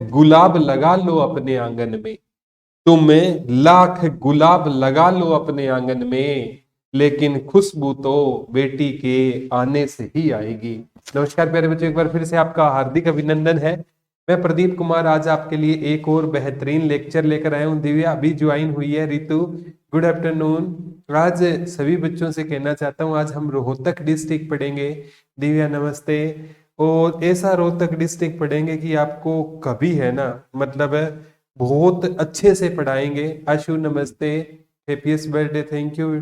गुलाब लगा लो अपने आंगन में, तुम लाख गुलाब लगा लो अपने आंगन में, लेकिन खुशबू तो बेटी के आने से ही आएगी। नमस्कार प्यारे बच्चों, एक बार फिर से आपका हार्दिक अभिनंदन है। मैं प्रदीप कुमार आज आपके लिए एक और बेहतरीन लेक्चर लेकर आया हूँ। दिव्या अभी ज्वाइन हुई है, रितु गुड आफ्टरनून। आज सभी बच्चों से कहना चाहता हूँ, आज हम रोहतक डिस्ट्रिक्ट पढ़ेंगे। दिव्या नमस्ते। और ऐसा रोहतक डिस्ट्रिक्ट पढ़ेंगे कि आपको कभी है ना, मतलब बहुत अच्छे से पढ़ाएंगे। आशु नमस्ते, happiest birthday, thank you.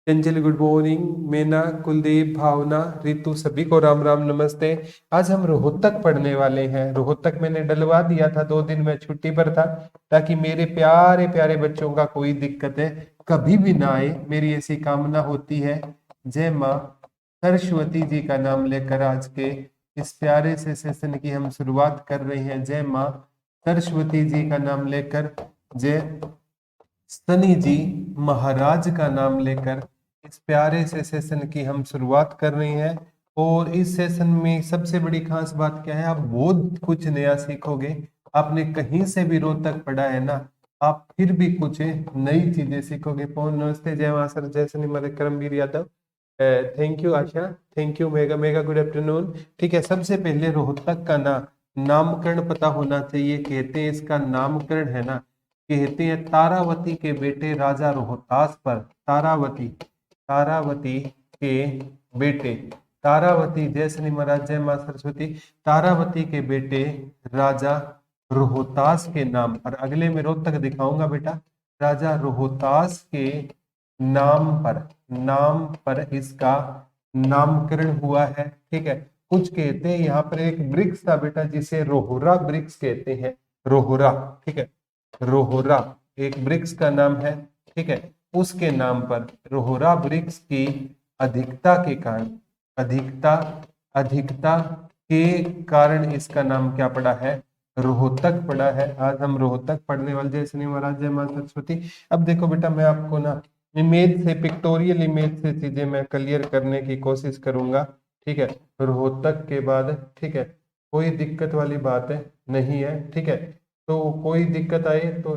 Chanchal good morning, मैना, कुलदीप, भावना, रितु, सभी को राम राम नमस्ते। आज हम रोहतक पढ़ने वाले हैं। रोहतक मैंने डलवा दिया था, 2 दिन मैं छुट्टी पर था, ताकि मेरे प्यारे प्यारे बच्चों का कोई दिक्कत है कभी भी ना आए, मेरी ऐसी कामना होती है। जय माँ सरस्वती जी का नाम लेकर आज के इस प्यारे से सेशन की हम शुरुआत कर रहे हैं। जय माँ सरस्वती जी का नाम लेकर, जय शनि जी महाराज का नाम लेकर इस प्यारे से सेशन की हम शुरुआत कर रहे हैं। और इस सेशन में सबसे बड़ी खास बात क्या है, आप बहुत कुछ नया सीखोगे। आपने कहीं से भी रोहतक पढ़ा है ना, आप फिर भी कुछ नई चीजें सीखोगे। पवन नमस्ते, जय मां सर, जय Shani Maharaj, Karamvir Yadav, thank you Asha, thank you mega mega, good afternoon. ठीक है, सबसे पहले रोहतक का नामकरण पता होना चाहिए। कहते हैं इसका नामकरण है ना, कहते हैं तारावती के बेटे राजा रोहतास पर, तारावती के बेटे, तारावती, जय श्री महाराज, जय मां सरस्वती, तारावती के बेटे राजा रोहतास के नाम पर, अगले में रोहतक दिखाऊंगा बेटा, राजा रोहतास के नाम पर इसका नामकरण हुआ है। ठीक है, कुछ कहते हैं यहाँ पर एक वृक्ष था बेटा जिसे रोहरा वृक्ष कहते हैं, रोहरा। ठीक है, रोहरा एक वृक्ष का नाम है। ठीक है, उसके नाम पर रोहरा वृक्ष की अधिकता के कारण, अधिकता के कारण इसका नाम क्या पड़ा है, रोहतक पड़ा है। आज हम रोहतक पढ़ने वाले। जय श्री महाराज, जय मां सरस्वती। अब देखो बेटा, मैं आपको ना इमेज से, पिक्टोरियल इमेज से चीजें मैं क्लियर करने की कोशिश करूंगा। ठीक है, रोहतक के बाद, ठीक है, कोई दिक्कत वाली बात है नहीं है। ठीक है, तो कोई दिक्कत आए तो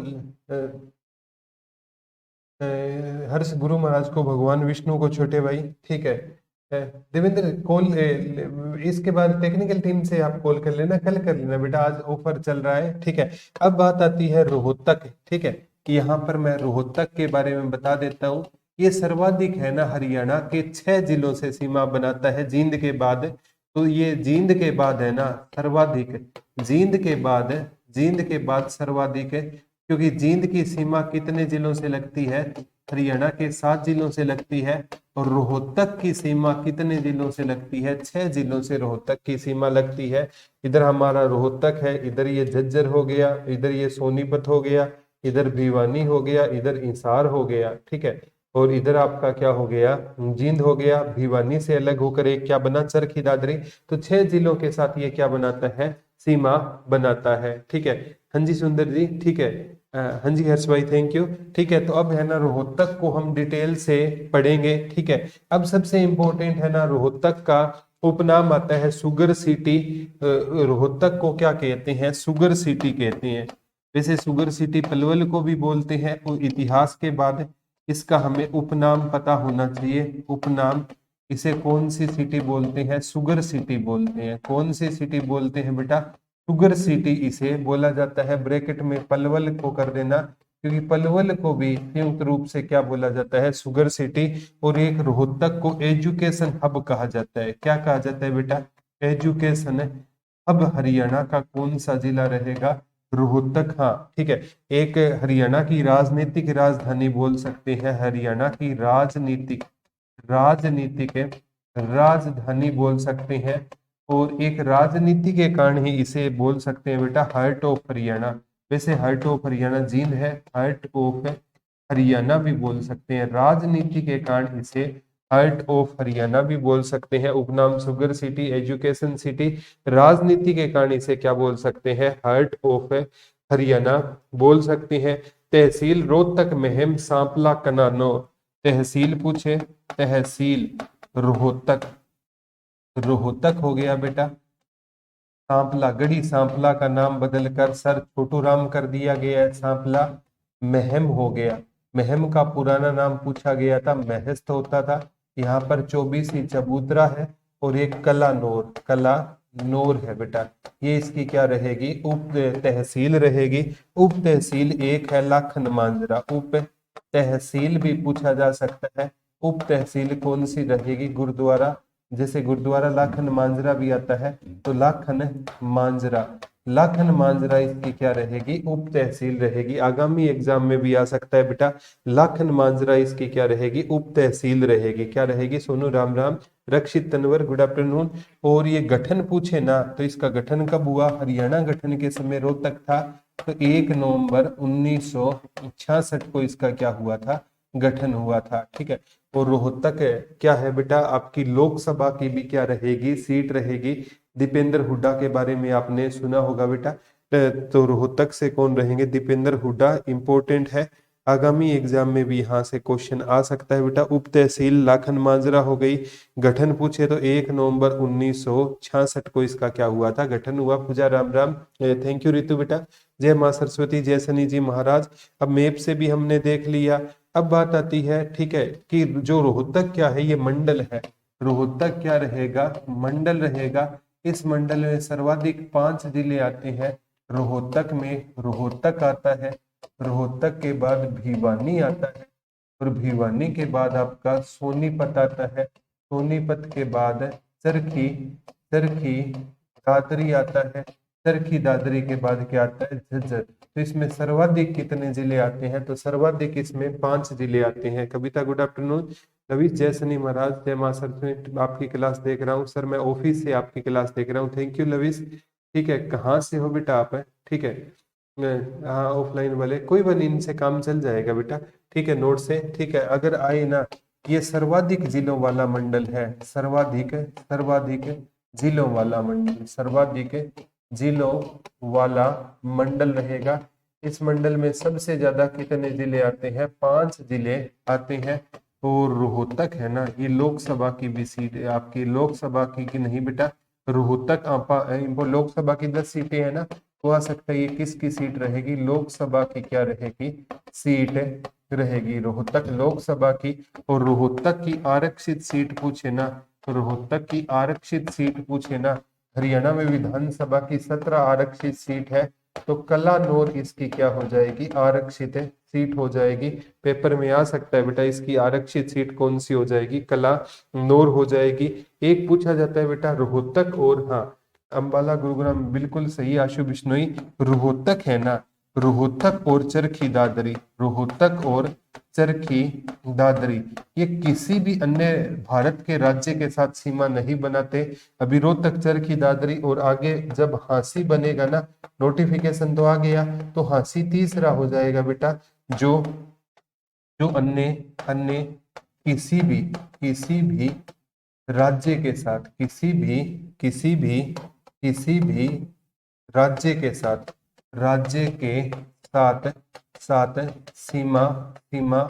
हर्ष गुरु महाराज को, भगवान विष्णु को छोटे भाई। ठीक है, देवेंद्र कॉल, इसके बाद टेक्निकल टीम से आप कॉल कर लेना, कल कर लेना बेटा, आज ऑफर चल रहा है। ठीक है, अब बात आती है रोहतक। ठीक है, कि यहाँ पर मैं रोहतक के बारे में बता देता हूँ। ये सर्वाधिक है ना हरियाणा के 6 जिलों से सीमा बनाता है, जींद के बाद। तो ये जींद के बाद है ना सर्वाधिक, जींद के बाद सर्वाधिक है, क्योंकि जींद की सीमा कितने जिलों से लगती है, हरियाणा के 7 जिलों से लगती है। और रोहतक की सीमा कितने जिलों से लगती है, 6 जिलों से रोहतक की सीमा लगती है। इधर हमारा रोहतक है, इधर ये झज्जर हो गया, इधर ये सोनीपत हो गया, इधर भिवानी हो गया, इधर हिसार हो गया। ठीक है, और इधर आपका क्या हो गया, जींद हो गया। भिवानी से अलग होकर एक क्या बना, चरखी दादरी। तो 6 जिलों के साथ ये क्या बनाता है, सीमा बनाता है। ठीक है, हाँ जी सुंदर जी, ठीक है, हाँ जी हर्ष भाई, थैंक यू। ठीक है, तो अब है ना रोहतक को हम डिटेल से पढ़ेंगे। ठीक है, अब सबसे इंपॉर्टेंट है ना, रोहतक का उपनाम आता है सुगर सिटी। रोहतक को क्या कहते हैं, सुगर सिटी कहते हैं। वैसे सुगर सिटी पलवल को भी बोलते हैं। और इतिहास के बाद इसका हमें उपनाम पता होना चाहिए। उपनाम, इसे कौन सी सिटी बोलते हैं, सुगर सिटी बोलते हैं। कौन सी सिटी बोलते हैं बेटा, सुगर सिटी इसे बोला जाता है। ब्रैकेट में पलवल को कर देना, क्योंकि पलवल को भी संयुक्त रूप से क्या बोला जाता है, सुगर सिटी। और एक रोहतक को एजुकेशन हब कहा जाता है। क्या कहा जाता है बेटा, एजुकेशन हब। हरियाणा का कौन सा जिला रहेगा, रोहतक। हाँ ठीक है, एक हरियाणा की राजनीतिक राजधानी बोल सकते हैं, हरियाणा की राजनीतिक राजधानी बोल सकते हैं। और एक राजनीति के कारण ही इसे बोल सकते हैं बेटा हार्ट ऑफ हरियाणा। वैसे हार्ट ऑफ हरियाणा जींद है, हार्ट ऑफ हरियाणा भी बोल सकते हैं। राजनीति के कारण इसे हार्ट ऑफ हरियाणा भी बोल सकते हैं। उपनाम सुगर सिटी, एजुकेशन सिटी, राजनीति के कारण इसे क्या बोल सकते हैं, हार्ट ऑफ हरियाणा बोल सकते हैं। तहसील रोहतक, महम, सांपला, कनानो। तहसील पूछे, तहसील रोहतक, रोहतक हो गया बेटा। सांपला, गढ़ी सांपला का नाम बदलकर सर छोटू राम कर दिया गया है। सांपला महम हो गया। महम का पुराना नाम पूछा गया था, महस्त होता था। यहाँ पर 24 चबूतरा है और एक कला नोर, कला नोर है बेटा। ये इसकी क्या रहेगी, उप तहसील रहेगी। उप तहसील एक है लाखन मांजरा। उप तहसील भी पूछा जा सकता है। उप तहसील कौन सी रहेगी, गुरुद्वारा, जैसे गुरुद्वारा लाखन मांजरा भी आता है, तो लाखन मांजरा, लाखन मांजरा इसकी क्या रहेगी, उप तहसील रहेगी। आगामी एग्जाम में भी आ सकता है बेटा, लाखन मांजरा इसकी क्या रहेगी, उप तहसील रहेगी। क्या रहेगी सोनू, राम राम। रक्षित तनवर, गुड आफ्टरनून। और ये गठन पूछे ना, तो इसका गठन कब हुआ, हरियाणा गठन के समय रोहतक था, तो 1 नवंबर 1966 को इसका क्या हुआ था, गठन हुआ था। ठीक है। और रोहतक क्या है बेटा, आपकी लोकसभा की भी क्या रहेगी, सीट रहेगी। दीपेंद्र हुड्डा के बारे में आपने सुना होगा बेटा। तो रोहतक से कौन रहेंगे, दीपेंद्र हुड्डा, इंपॉर्टेंट है। आगामी एग्जाम में भी यहाँ से क्वेश्चन आ सकता है बेटा। उप तहसील लाखन मांजरा हो गई। गठन पूछे तो 1 नवंबर 1966 को इसका क्या हुआ था, गठन हुआ। पूजा, राम राम। थैंक यू रितु बेटा। जय माँ सरस्वती, जय शनि जी महाराज। अब मैप से भी हमने देख लिया। अब बात आती है, ठीक है, कि जो रोहतक क्या है, ये मंडल है। रोहतक क्या रहेगा, मंडल रहेगा। इस मंडल में सर्वाधिक 5 जिले आते हैं। रोहतक में रोहतक आता है, रोहतक के बाद भिवानी आता है, और भिवानी के बाद आपका सोनीपत आता है, सोनीपत के बाद चरखी, चरखी दादरी आता है, चरखी दादरी के बाद क्या आता है, झज्जर। तो इसमें सर्वाधिक कितने जिले आते हैं, तो सर्वाधिक इसमें 5 जिले आते हैं। कविता, गुड आफ्टरनून। लविश, जय शनि महाराज, जय मां सरस्वती। आपकी क्लास देख रहा हूँ सर, मैं ऑफिस से आपकी क्लास देख रहा हूँ। Thank you lavish. ठीक है, कहाँ से हो बेटा आप, ठीक है। हाँ, ऑफलाइन वाले कोई बनी, इनसे काम चल जाएगा बेटा। ठीक है, नोट से, ठीक है। अगर आए ना, ये सर्वाधिक जिलों वाला मंडल है, सर्वाधिक, सर्वाधिक जिलों वाला मंडल, सर्वाधिक जिलों वाला मंडल रहेगा। इस मंडल में सबसे ज्यादा कितने जिले आते हैं, 5 जिले आते हैं। और रोहतक है ना, ये लोकसभा की भी सीट है आपकी, लोकसभा की नहीं बेटा, रोहतक आपा, वो लोकसभा की 10 सीटें है ना, तो आ सकता है ये किसकी सीट रहेगी, लोकसभा की क्या रहेगी, सीट रहेगी, रोहतक लोकसभा की। और रोहतक की आरक्षित सीट पूछे ना, तो रोहतक की आरक्षित सीट पूछे ना, हरियाणा में विधानसभा की 17 आरक्षित सीट है, तो कलानौर इसकी क्या हो जाएगी, आरक्षित सीट हो जाएगी। पेपर में आ सकता है बेटा, इसकी आरक्षित सीट कौन सी हो जाएगी, कलानौर हो जाएगी। एक पूछा जाता है बेटा रोहतक और, हाँ, अंबाला गुरुग्राम, बिल्कुल सही आशु बिश्नोई। रोहतक है ना, रोहतक और चरखी दादरी, रोहतक और चरखी दादरी, ये किसी भी अन्य भारत के राज्य के साथ सीमा नहीं बनाते। अभी रोहतक, चरखी दादरी, और आगे जब हाँसी बनेगा ना, नोटिफिकेशन तो आ गया, तो हाँसी तीसरा हो जाएगा बेटा। जो जो अन्य अन्य किसी भी राज्य के साथ, किसी भी राज्य के साथ, राज्य के साथ साथ सीमा सीमा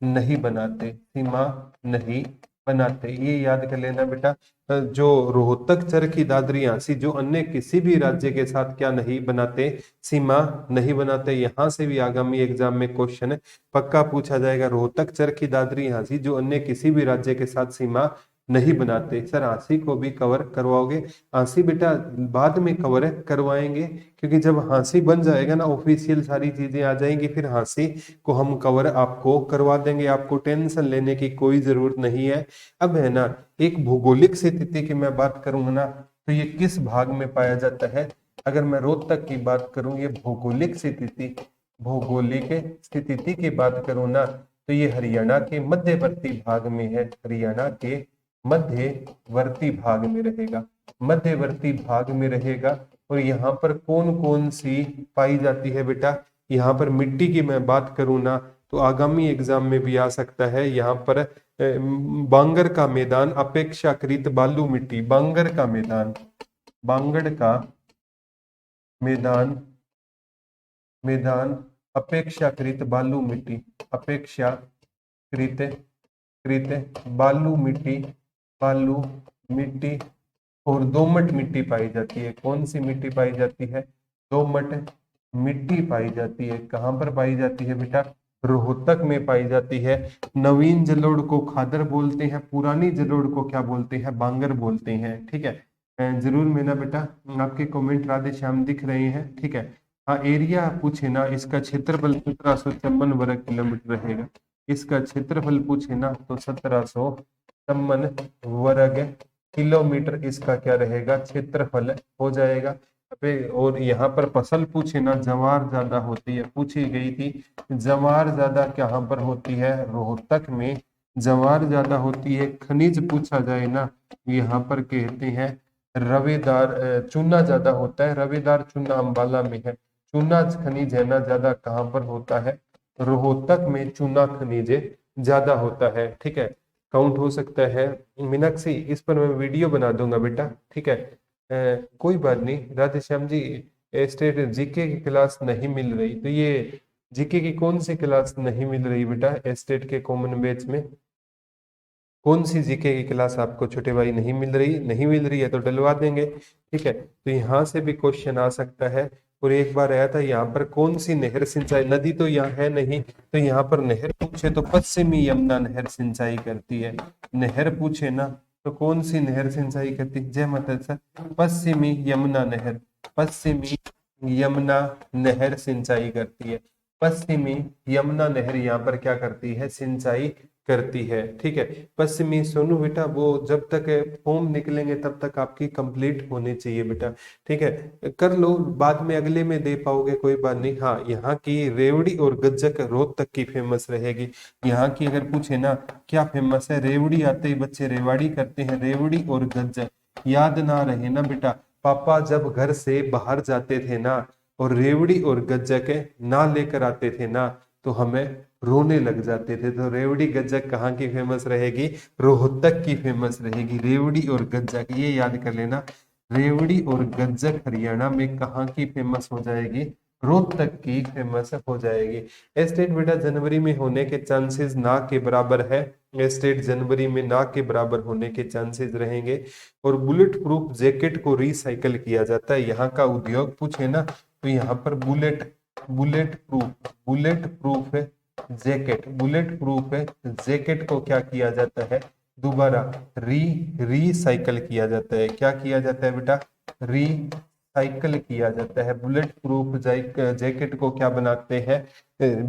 नहीं बनाते, सीमा नहीं बनाते, ये याद कर लेना बेटा। जो रोहतक, चरखी दादरी, हाँसी, जो अन्य किसी भी राज्य के साथ क्या नहीं बनाते, सीमा नहीं बनाते। यहां से भी आगामी एग्जाम में क्वेश्चन पक्का पूछा जाएगा, रोहतक, चरखी दादरी, हाँसी, जो अन्य किसी भी राज्य के साथ सीमा नहीं बनाते। सर हाँसी को भी कवर करवाओगे, हाँसी बेटा बाद में कवर करवाएंगे, क्योंकि जब हाँसी बन जाएगा ना, ऑफिशियल सारी चीजें आ जाएंगी, फिर हाँसी को हम कवर आपको करवा देंगे, आपको टेंशन लेने की कोई जरूरत नहीं है। अब है ना, एक भौगोलिक स्थिति की मैं बात करूंगा ना, तो ये किस भाग में पाया जाता है, अगर मैं रोहतक की बात करूं, ये भौगोलिक स्थिति, भौगोलिक स्थिति की बात करूं ना, तो ये हरियाणा के मध्यवर्ती भाग में है, हरियाणा के मध्यवर्ती भाग में रहेगा, मध्यवर्ती भाग में रहेगा। और यहाँ पर कौन कौन सी पाई जाती है बेटा, यहाँ पर मिट्टी की मैं बात करूँ ना, तो आगामी एग्जाम में भी आ सकता है। यहाँ पर बांगर का मैदान अपेक्षाकृत बालू मिट्टी, बांगर का मैदान, बांगड़ का मैदान, मैदान अपेक्षाकृत बालू मिट्टी, अपेक्षाकृत कृत बालू मिट्टी, बालू मिट्टी और दोमट मिट्टी पाई जाती है। कौन सी मिट्टी पाई जाती है? दोमट मिट्टी पाई जाती है। कहाँ पर पाई जाती है बेटा? रोहतक में पाई जाती है। नवीन जलोढ़ को खादर बोलते हैं, पुरानी जलोढ़ को क्या बोलते हैं? बांगर बोलते हैं। ठीक है, जरूर मेरा बेटा आपके कमेंट राधे श्याम दिख रहे हैं। ठीक है, हाँ एरिया पूछे ना, इसका क्षेत्रफल 1756 वर्ग किलोमीटर रहेगा। इसका क्षेत्रफल पूछे ना तो 1756 वर्ग किलोमीटर इसका क्या रहेगा? क्षेत्रफल हो जाएगा। और यहाँ पर फसल पूछे ना, जवार ज्यादा होती है, पूछी गई थी। जवार ज्यादा कहाँ पर होती है? रोहतक में जवार ज्यादा होती है। खनिज पूछा जाए ना, यहाँ पर कहते हैं रवेदार चूना ज्यादा होता है। रवेदार चूना अंबाला में है। चूना खनिज है ना ज्यादा कहाँ पर होता है? रोहतक में चूना खनिज ज्यादा होता है। ठीक है, काउंट हो सकता है। मीनाक्षी, इस पर मैं वीडियो बना दूंगा बेटा। ठीक है, कोई बात नहीं राधे श्याम जी। स्टेट जीके की क्लास नहीं मिल रही तो ये जीके की कौन सी क्लास नहीं मिल रही बेटा? स्टेट के कॉमन बैच में कौन सी जीके की क्लास आपको छोटे भाई नहीं मिल रही? नहीं मिल रही है तो डलवा देंगे। ठीक है, तो यहाँ से भी क्वेश्चन आ सकता है। और एक बार आया था यहाँ पर कौन सी नहर सिंचाई, नदी तो यहाँ है नहीं, तो यहाँ पर नहर पूछे तो पश्चिमी यमुना नहर सिंचाई करती है। नहर पूछे ना तो कौन सी नहर सिंचाई करती है? जय माता दी सर। पश्चिमी यमुना नहर, पश्चिमी यमुना नहर सिंचाई करती है। पश्चिमी यमुना नहर यहाँ पर क्या करती है? सिंचाई करती है। ठीक है, पश्चिमी सोनू बेटा वो जब तक फॉर्म निकलेंगे तब तक आपकी कंप्लीट होनी चाहिए बेटा। ठीक है, कर लो, बाद में अगले में दे पाओगे कोई बात नहीं। हाँ, यहाँ की रेवड़ी और गज्जक रोहतक की फेमस रहेगी। यहाँ की अगर पूछे ना क्या फेमस है, रेवड़ी आते ही बच्चे रेवाड़ी करते हैं। रेवड़ी और गज्जक याद ना रहे ना बेटा, पापा जब घर से बाहर जाते थे ना और रेवड़ी और गज्जक ना लेकर आते थे ना तो हमें रोने लग जाते थे। तो रेवड़ी गज्जक कहाँ की फेमस रहेगी? रोहतक की फेमस रहेगी। रेवड़ी और गज्जक ये याद कर लेना। रेवड़ी और गज्जक हरियाणा में कहाँ की फेमस हो जाएगी? रोहतक की फेमस हो जाएगी। एस्टेट बेटा जनवरी में होने के चांसेस ना के बराबर है। एस्टेट जनवरी में ना के बराबर होने के चांसेस रहेंगे। और बुलेट प्रूफ जैकेट को रिसाइकल किया जाता है। यहाँ का उद्योग पूछे ना तो यहाँ पर बुलेट प्रूफ है जैकेट, बुलेट प्रूफ है जैकेट को क्या किया जाता है? दोबारा रिसाइकल किया जाता है। क्या किया जाता है बेटा? रिसाइकल किया जाता है। बुलेट प्रूफ जैकेट को क्या बनाते हैं?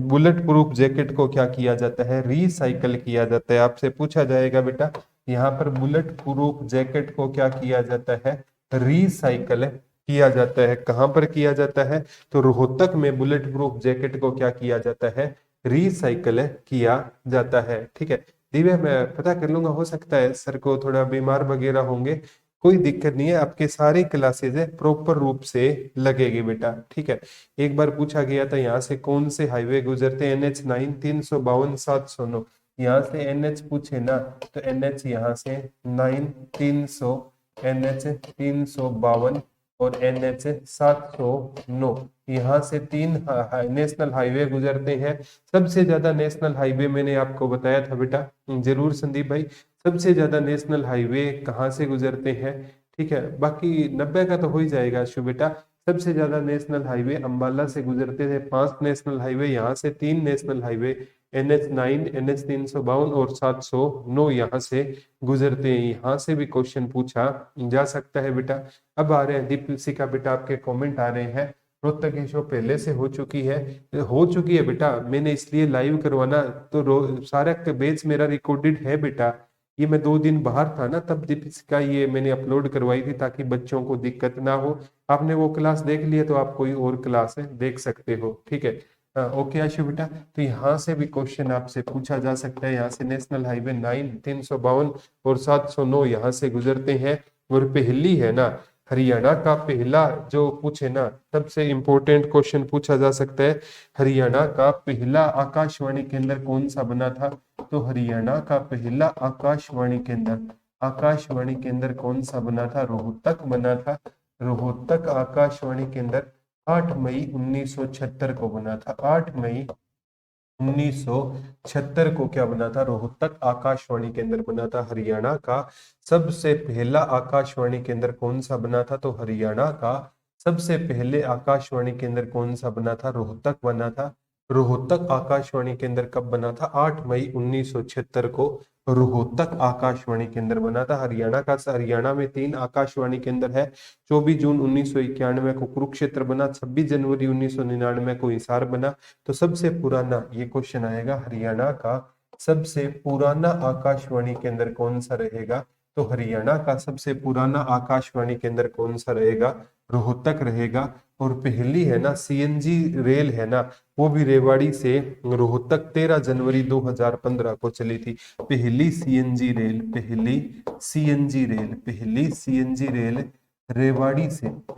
बुलेट प्रूफ जैकेट को क्या किया जाता है? रिसाइकल किया जाता है। आपसे पूछा जाएगा बेटा यहाँ पर बुलेट प्रूफ जैकेट को क्या किया जाता है? रिसाइकल किया जाता है। कहाँ पर किया जाता है? तो रोहतक में बुलेट प्रूफ जैकेट को क्या किया जाता है? रिसाइकल किया जाता है। ठीक है, दिव्या मैं पता कर लूंगा, हो सकता है सर को थोड़ा बीमार वगैरह होंगे, कोई दिक्कत नहीं है। आपके सारे क्लासेज है प्रॉपर रूप से लगेगी बेटा। ठीक है, एक बार पूछा गया था यहाँ से कौन से हाईवे गुजरते हैं? NH9 352 709। यहाँ से NH पूछे ना तो NH यहाँ से 9 300, NH 352 और NH 709, यहाँ से 3 नेशनल हाईवे गुजरते हैं। सबसे ज्यादा नेशनल हाईवे मैंने आपको बताया था बेटा, जरूर संदीप भाई, सबसे ज्यादा नेशनल हाईवे कहाँ से गुजरते हैं? ठीक है, बाकी 90 का तो हो ही जाएगा शु बेटा। सबसे ज्यादा नेशनल हाईवे अंबाला से गुजरते थे, 5 नेशनल हाईवे, यहाँ से 3 नेशनल हाईवे NH9 NH 352 और 709 यहाँ से गुजरते हैं। यहाँ से भी क्वेश्चन पूछा जा सकता है बेटा। अब आ रहे हैं दीपशिखा बेटा, आपके कमेंट आ रहे हैं। रोहतक की शो पहले से हो चुकी है बेटा, मैंने इसलिए लाइव करवाना तो सारा बैच मेरा रिकॉर्डेड है बेटा। ये मैं 2 दिन बाहर था ना तब दीपिका ये मैंने अपलोड करवाई थी ताकि बच्चों को दिक्कत ना हो। आपने वो क्लास देख लिया तो आप कोई और क्लास है देख सकते हो। ठीक है, ओके आशु बेटा, तो यहाँ से भी क्वेश्चन आपसे पूछा जा सकता है। यहाँ से नेशनल हाईवे 9 352 और 709 यहाँ से गुजरते हैं। और पहली है ना हरियाणा का पहला जो पूछे ना, सबसे इंपॉर्टेंट क्वेश्चन पूछा जा सकता है, हरियाणा का पहला आकाशवाणी केंद्र कौन सा बना था? तो हरियाणा का पहला आकाशवाणी केंद्र कौन सा बना था? रोहतक बना था। रोहतक आकाशवाणी केंद्र 8 मई 1976 को बना था। 8 मई 1976 को क्या बना था? रोहतक आकाशवाणी केंद्र बना था। हरियाणा का सबसे पहला आकाशवाणी केंद्र कौन सा बना था? तो हरियाणा का सबसे पहले आकाशवाणी केंद्र कौन सा बना था? रोहतक बना था। रोहतक आकाशवाणी केंद्र कब बना था? 8 मई 1976 को रोहतक आकाशवाणी केंद्र बना था। हरियाणा में 3 आकाशवाणी केंद्र है। 24 जून 1991 को कुरुक्षेत्र बना, 26 जनवरी 1999 को हिसार बना। तो सबसे पुराना, ये क्वेश्चन आएगा, हरियाणा का सबसे पुराना आकाशवाणी केंद्र कौन सा रहेगा? तो हरियाणा का सबसे पुराना आकाशवाणी केंद्र कौन सा रहेगा? रोहतक रहेगा। और पहली है ना सीएनजी रेल है ना, वो भी रेवाड़ी से रोहतक 13 जनवरी 2015 को चली थी। पहली सीएनजी रेल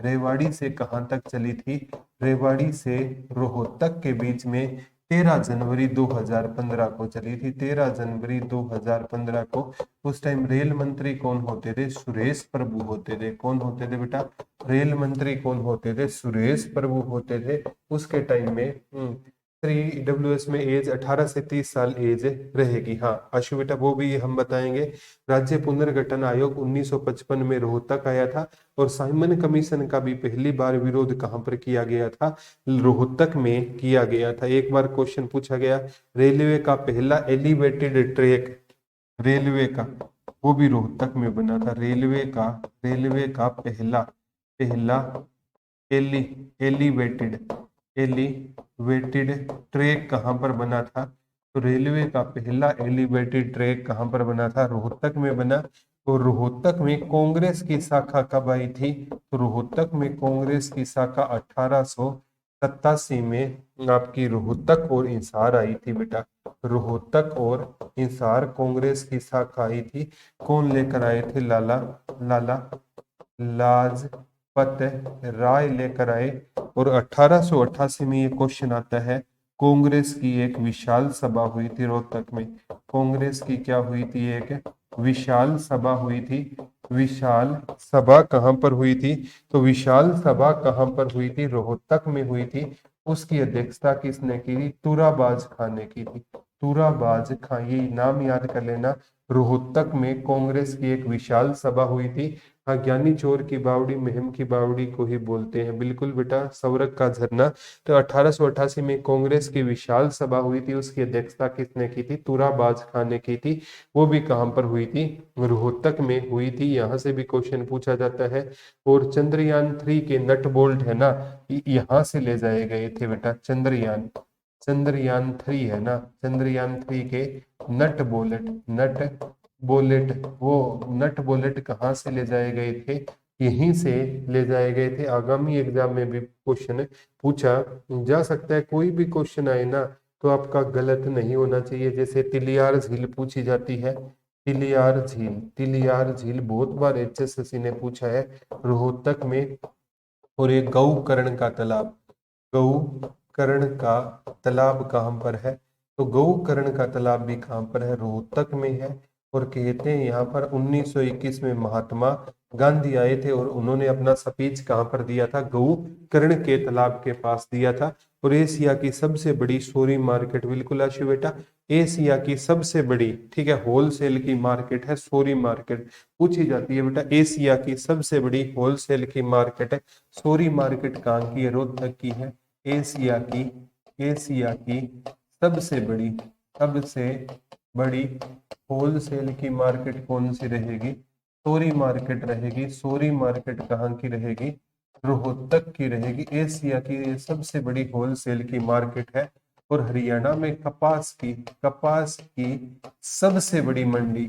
रेवाड़ी से कहाँ तक चली थी? रेवाड़ी से रोहतक के बीच में 13 जनवरी 2015 को चली थी। 13 जनवरी 2015 को। उस टाइम रेल मंत्री कौन होते थे? सुरेश प्रभु होते थे। कौन होते थे बेटा? रेल मंत्री कौन होते थे? सुरेश प्रभु होते थे। उसके टाइम में ईडब्ल्यूएस में एज 18 से 30 साल एज रहेगी। हाँ आशु बेटा, वो भी हम बताएंगे। राज्य पुनर्गठन आयोग 1955 में रोहतक आया था। और साइमन कमीशन का भी पहली बार विरोध कहाँ पर किया गया था? रोहतक में किया गया था। एक बार क्वेश्चन पूछा गया, रेलवे का पहला एलिवेटेड ट्रैक, रेलवे का, वो भी रोहतक में बना था। रेलवे का पहला पहला एली एलिवेटेड एलिवेटेड ट्रैक कहाँ पर बना था? तो रेलवे का पहला एलिवेटेड ट्रैक कहाँ पर बना था? रोहतक में बना। तो रोहतक में कांग्रेस की शाखा कब आई थी? तो रोहतक में कांग्रेस की शाखा 1887 में आपकी रोहतक और हिसार आई थी बेटा। रोहतक और हिसार कांग्रेस की शाखा आई थी। कौन लेकर आए थे? लाला लाजपत राय लेकर आए। और 1888 में ये क्वेश्चन आता है, कांग्रेस की एक विशाल सभा हुई थी रोहतक में। कांग्रेस की क्या हुई थी? एक विशाल सभा हुई थी। विशाल सभा कहाँ पर हुई थी? तो विशाल सभा कहाँ पर हुई थी? रोहतक में हुई थी। उसकी अध्यक्षता किसने की थी? तुराबाज खां ने की थी। तुराबाज खां, ये नाम याद कर लेना। रोहतक में कांग्रेस की एक विशाल सभा हुई थी। हाँ, ज्ञानी चोर की बावड़ी मुहिम की बावड़ी को ही बोलते हैं, बिल्कुल बेटा, सवरक का झरना। तो 1888 में कांग्रेस की विशाल सभा हुई थी। उसकी अध्यक्षता किसने की थी? तुराबाज खां ने की थी। वो भी कहाँ पर हुई थी? रोहतक में हुई थी। यहाँ से भी क्वेश्चन पूछा जाता है। और चंद्रयान 3 के नट बोल्ट है ना, यहाँ से ले जाए गए थे बेटा। चंद्रयान 3 है ना, चंद्रयान 3 के नट बोलेट वो नट बोलेट कहाँ से ले जाए गए थे? यहीं से ले जाए गए थे। आगामी एग्जाम में भी क्वेश्चन पूछा जा सकता है। कोई भी क्वेश्चन आए ना तो आपका गलत नहीं होना चाहिए। जैसे तिलियार झील पूछी जाती है, तिलियार झील बहुत बार एचएसएससी ने पूछा है रोहतक में। और ये गौकर्ण का तालाब कहाँ पर है? तो गौकर्ण का तालाब भी कहाँ पर है? रोहतक में है। और कहते हैं यहाँ पर 1921 में महात्मा गांधी आए थे और उन्होंने अपना स्पीच कहाँ पर दिया था? गौकर्ण के तालाब के पास दिया था। और एशिया की सबसे बड़ी सोरी मार्केट, बिल्कुल आशु बेटा, एशिया की सबसे बड़ी, ठीक है, होलसेल की मार्केट है सोरी मार्केट। पूछी जाती है बेटा, एशिया की सबसे बड़ी होलसेल की मार्केट है सोरी मार्केट। कहाँ की है? रोहतक की है। एशिया की सबसे बड़ी होलसेल की मार्केट कौन सी रहेगी? सोरी मार्केट रहेगी। सोरी मार्केट कहाँ की रहेगी? रोहतक की रहेगी। एशिया की ये सबसे बड़ी होलसेल की मार्केट है। और हरियाणा में कपास की सबसे बड़ी मंडी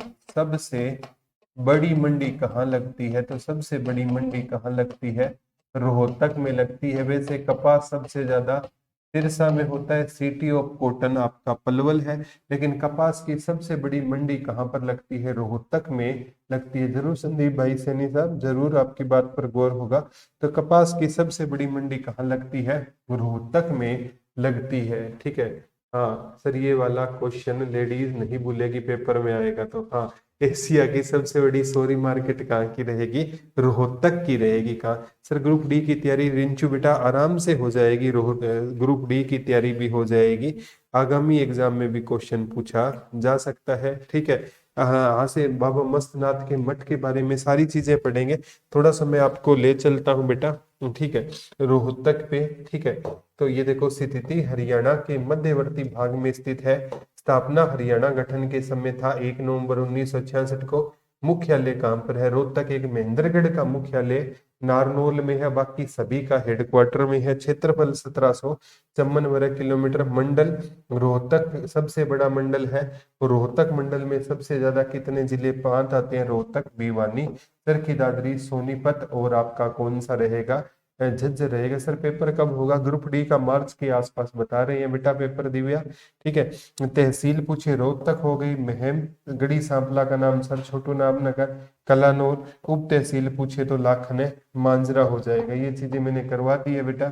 कहाँ लगती है? तो सबसे बड़ी मंडी कहाँ लगती है? रोहतक में लगती है। वैसे कपास सबसे ज्यादा सिरसा में होता है। सिटी ऑफ कॉटन आपका पलवल है। लेकिन कपास की सबसे बड़ी मंडी कहाँ पर लगती है? रोहतक में लगती है। जरूर संदीप भाई सैनी साहब, जरूर आपकी बात पर गौर होगा। तो कपास की सबसे बड़ी मंडी कहाँ लगती है? रोहतक में लगती है। ठीक है। हाँ सर, ये वाला क्वेश्चन लेडीज नहीं भूलेगी, पेपर में आएगा तो। हाँ, एशिया की सबसे बड़ी सोरी मार्केट कहाँ की रहेगी? रोहतक की रहेगी। कहाँ सर? ग्रुप डी की तैयारी रिंचू बेटा आराम से हो जाएगी, ग्रुप डी की तैयारी भी हो जाएगी। आगामी एग्जाम में भी क्वेश्चन पूछा जा सकता है, ठीक है। यहाँ से बाबा मस्तनाथ के मठ के बारे में सारी चीजें पढ़ेंगे। थोड़ा सा मैं आपको ले चलता हूँ बेटा, ठीक है, रोहतक पे, ठीक है। तो ये देखो, स्थिति हरियाणा के मध्यवर्ती भाग में स्थित है। स्थापना हरियाणा गठन के समय था 1 नवंबर 1966 को। मुख्यालय कहाँ पर है? रोहतक। एक महेंद्रगढ़ का मुख्यालय नारनौल में है, बाकी सभी का हेडक्वार्टर में है। क्षेत्रफल 1754 किलोमीटर। मंडल रोहतक सबसे बड़ा मंडल है। रोहतक मंडल में सबसे ज्यादा कितने जिले पांच आते हैं? रोहतक, भिवानी, चरखी दादरी, सोनीपत और आपका कौन सा रहेगा? झज्जर रहेगा। सर पेपर कब होगा? ग्रुप डी का मार्च के आसपास बता रहे हैं बेटा पेपर दिव्या, ठीक है। तहसील पूछे रोहतक हो गई, महम, गढ़ी सांपला का नाम सर छोटू नामनगर, कलानौर। उप तहसील पूछे तो लाखन मांजरा हो जाएगा। ये चीजें मैंने करवा दी है बेटा,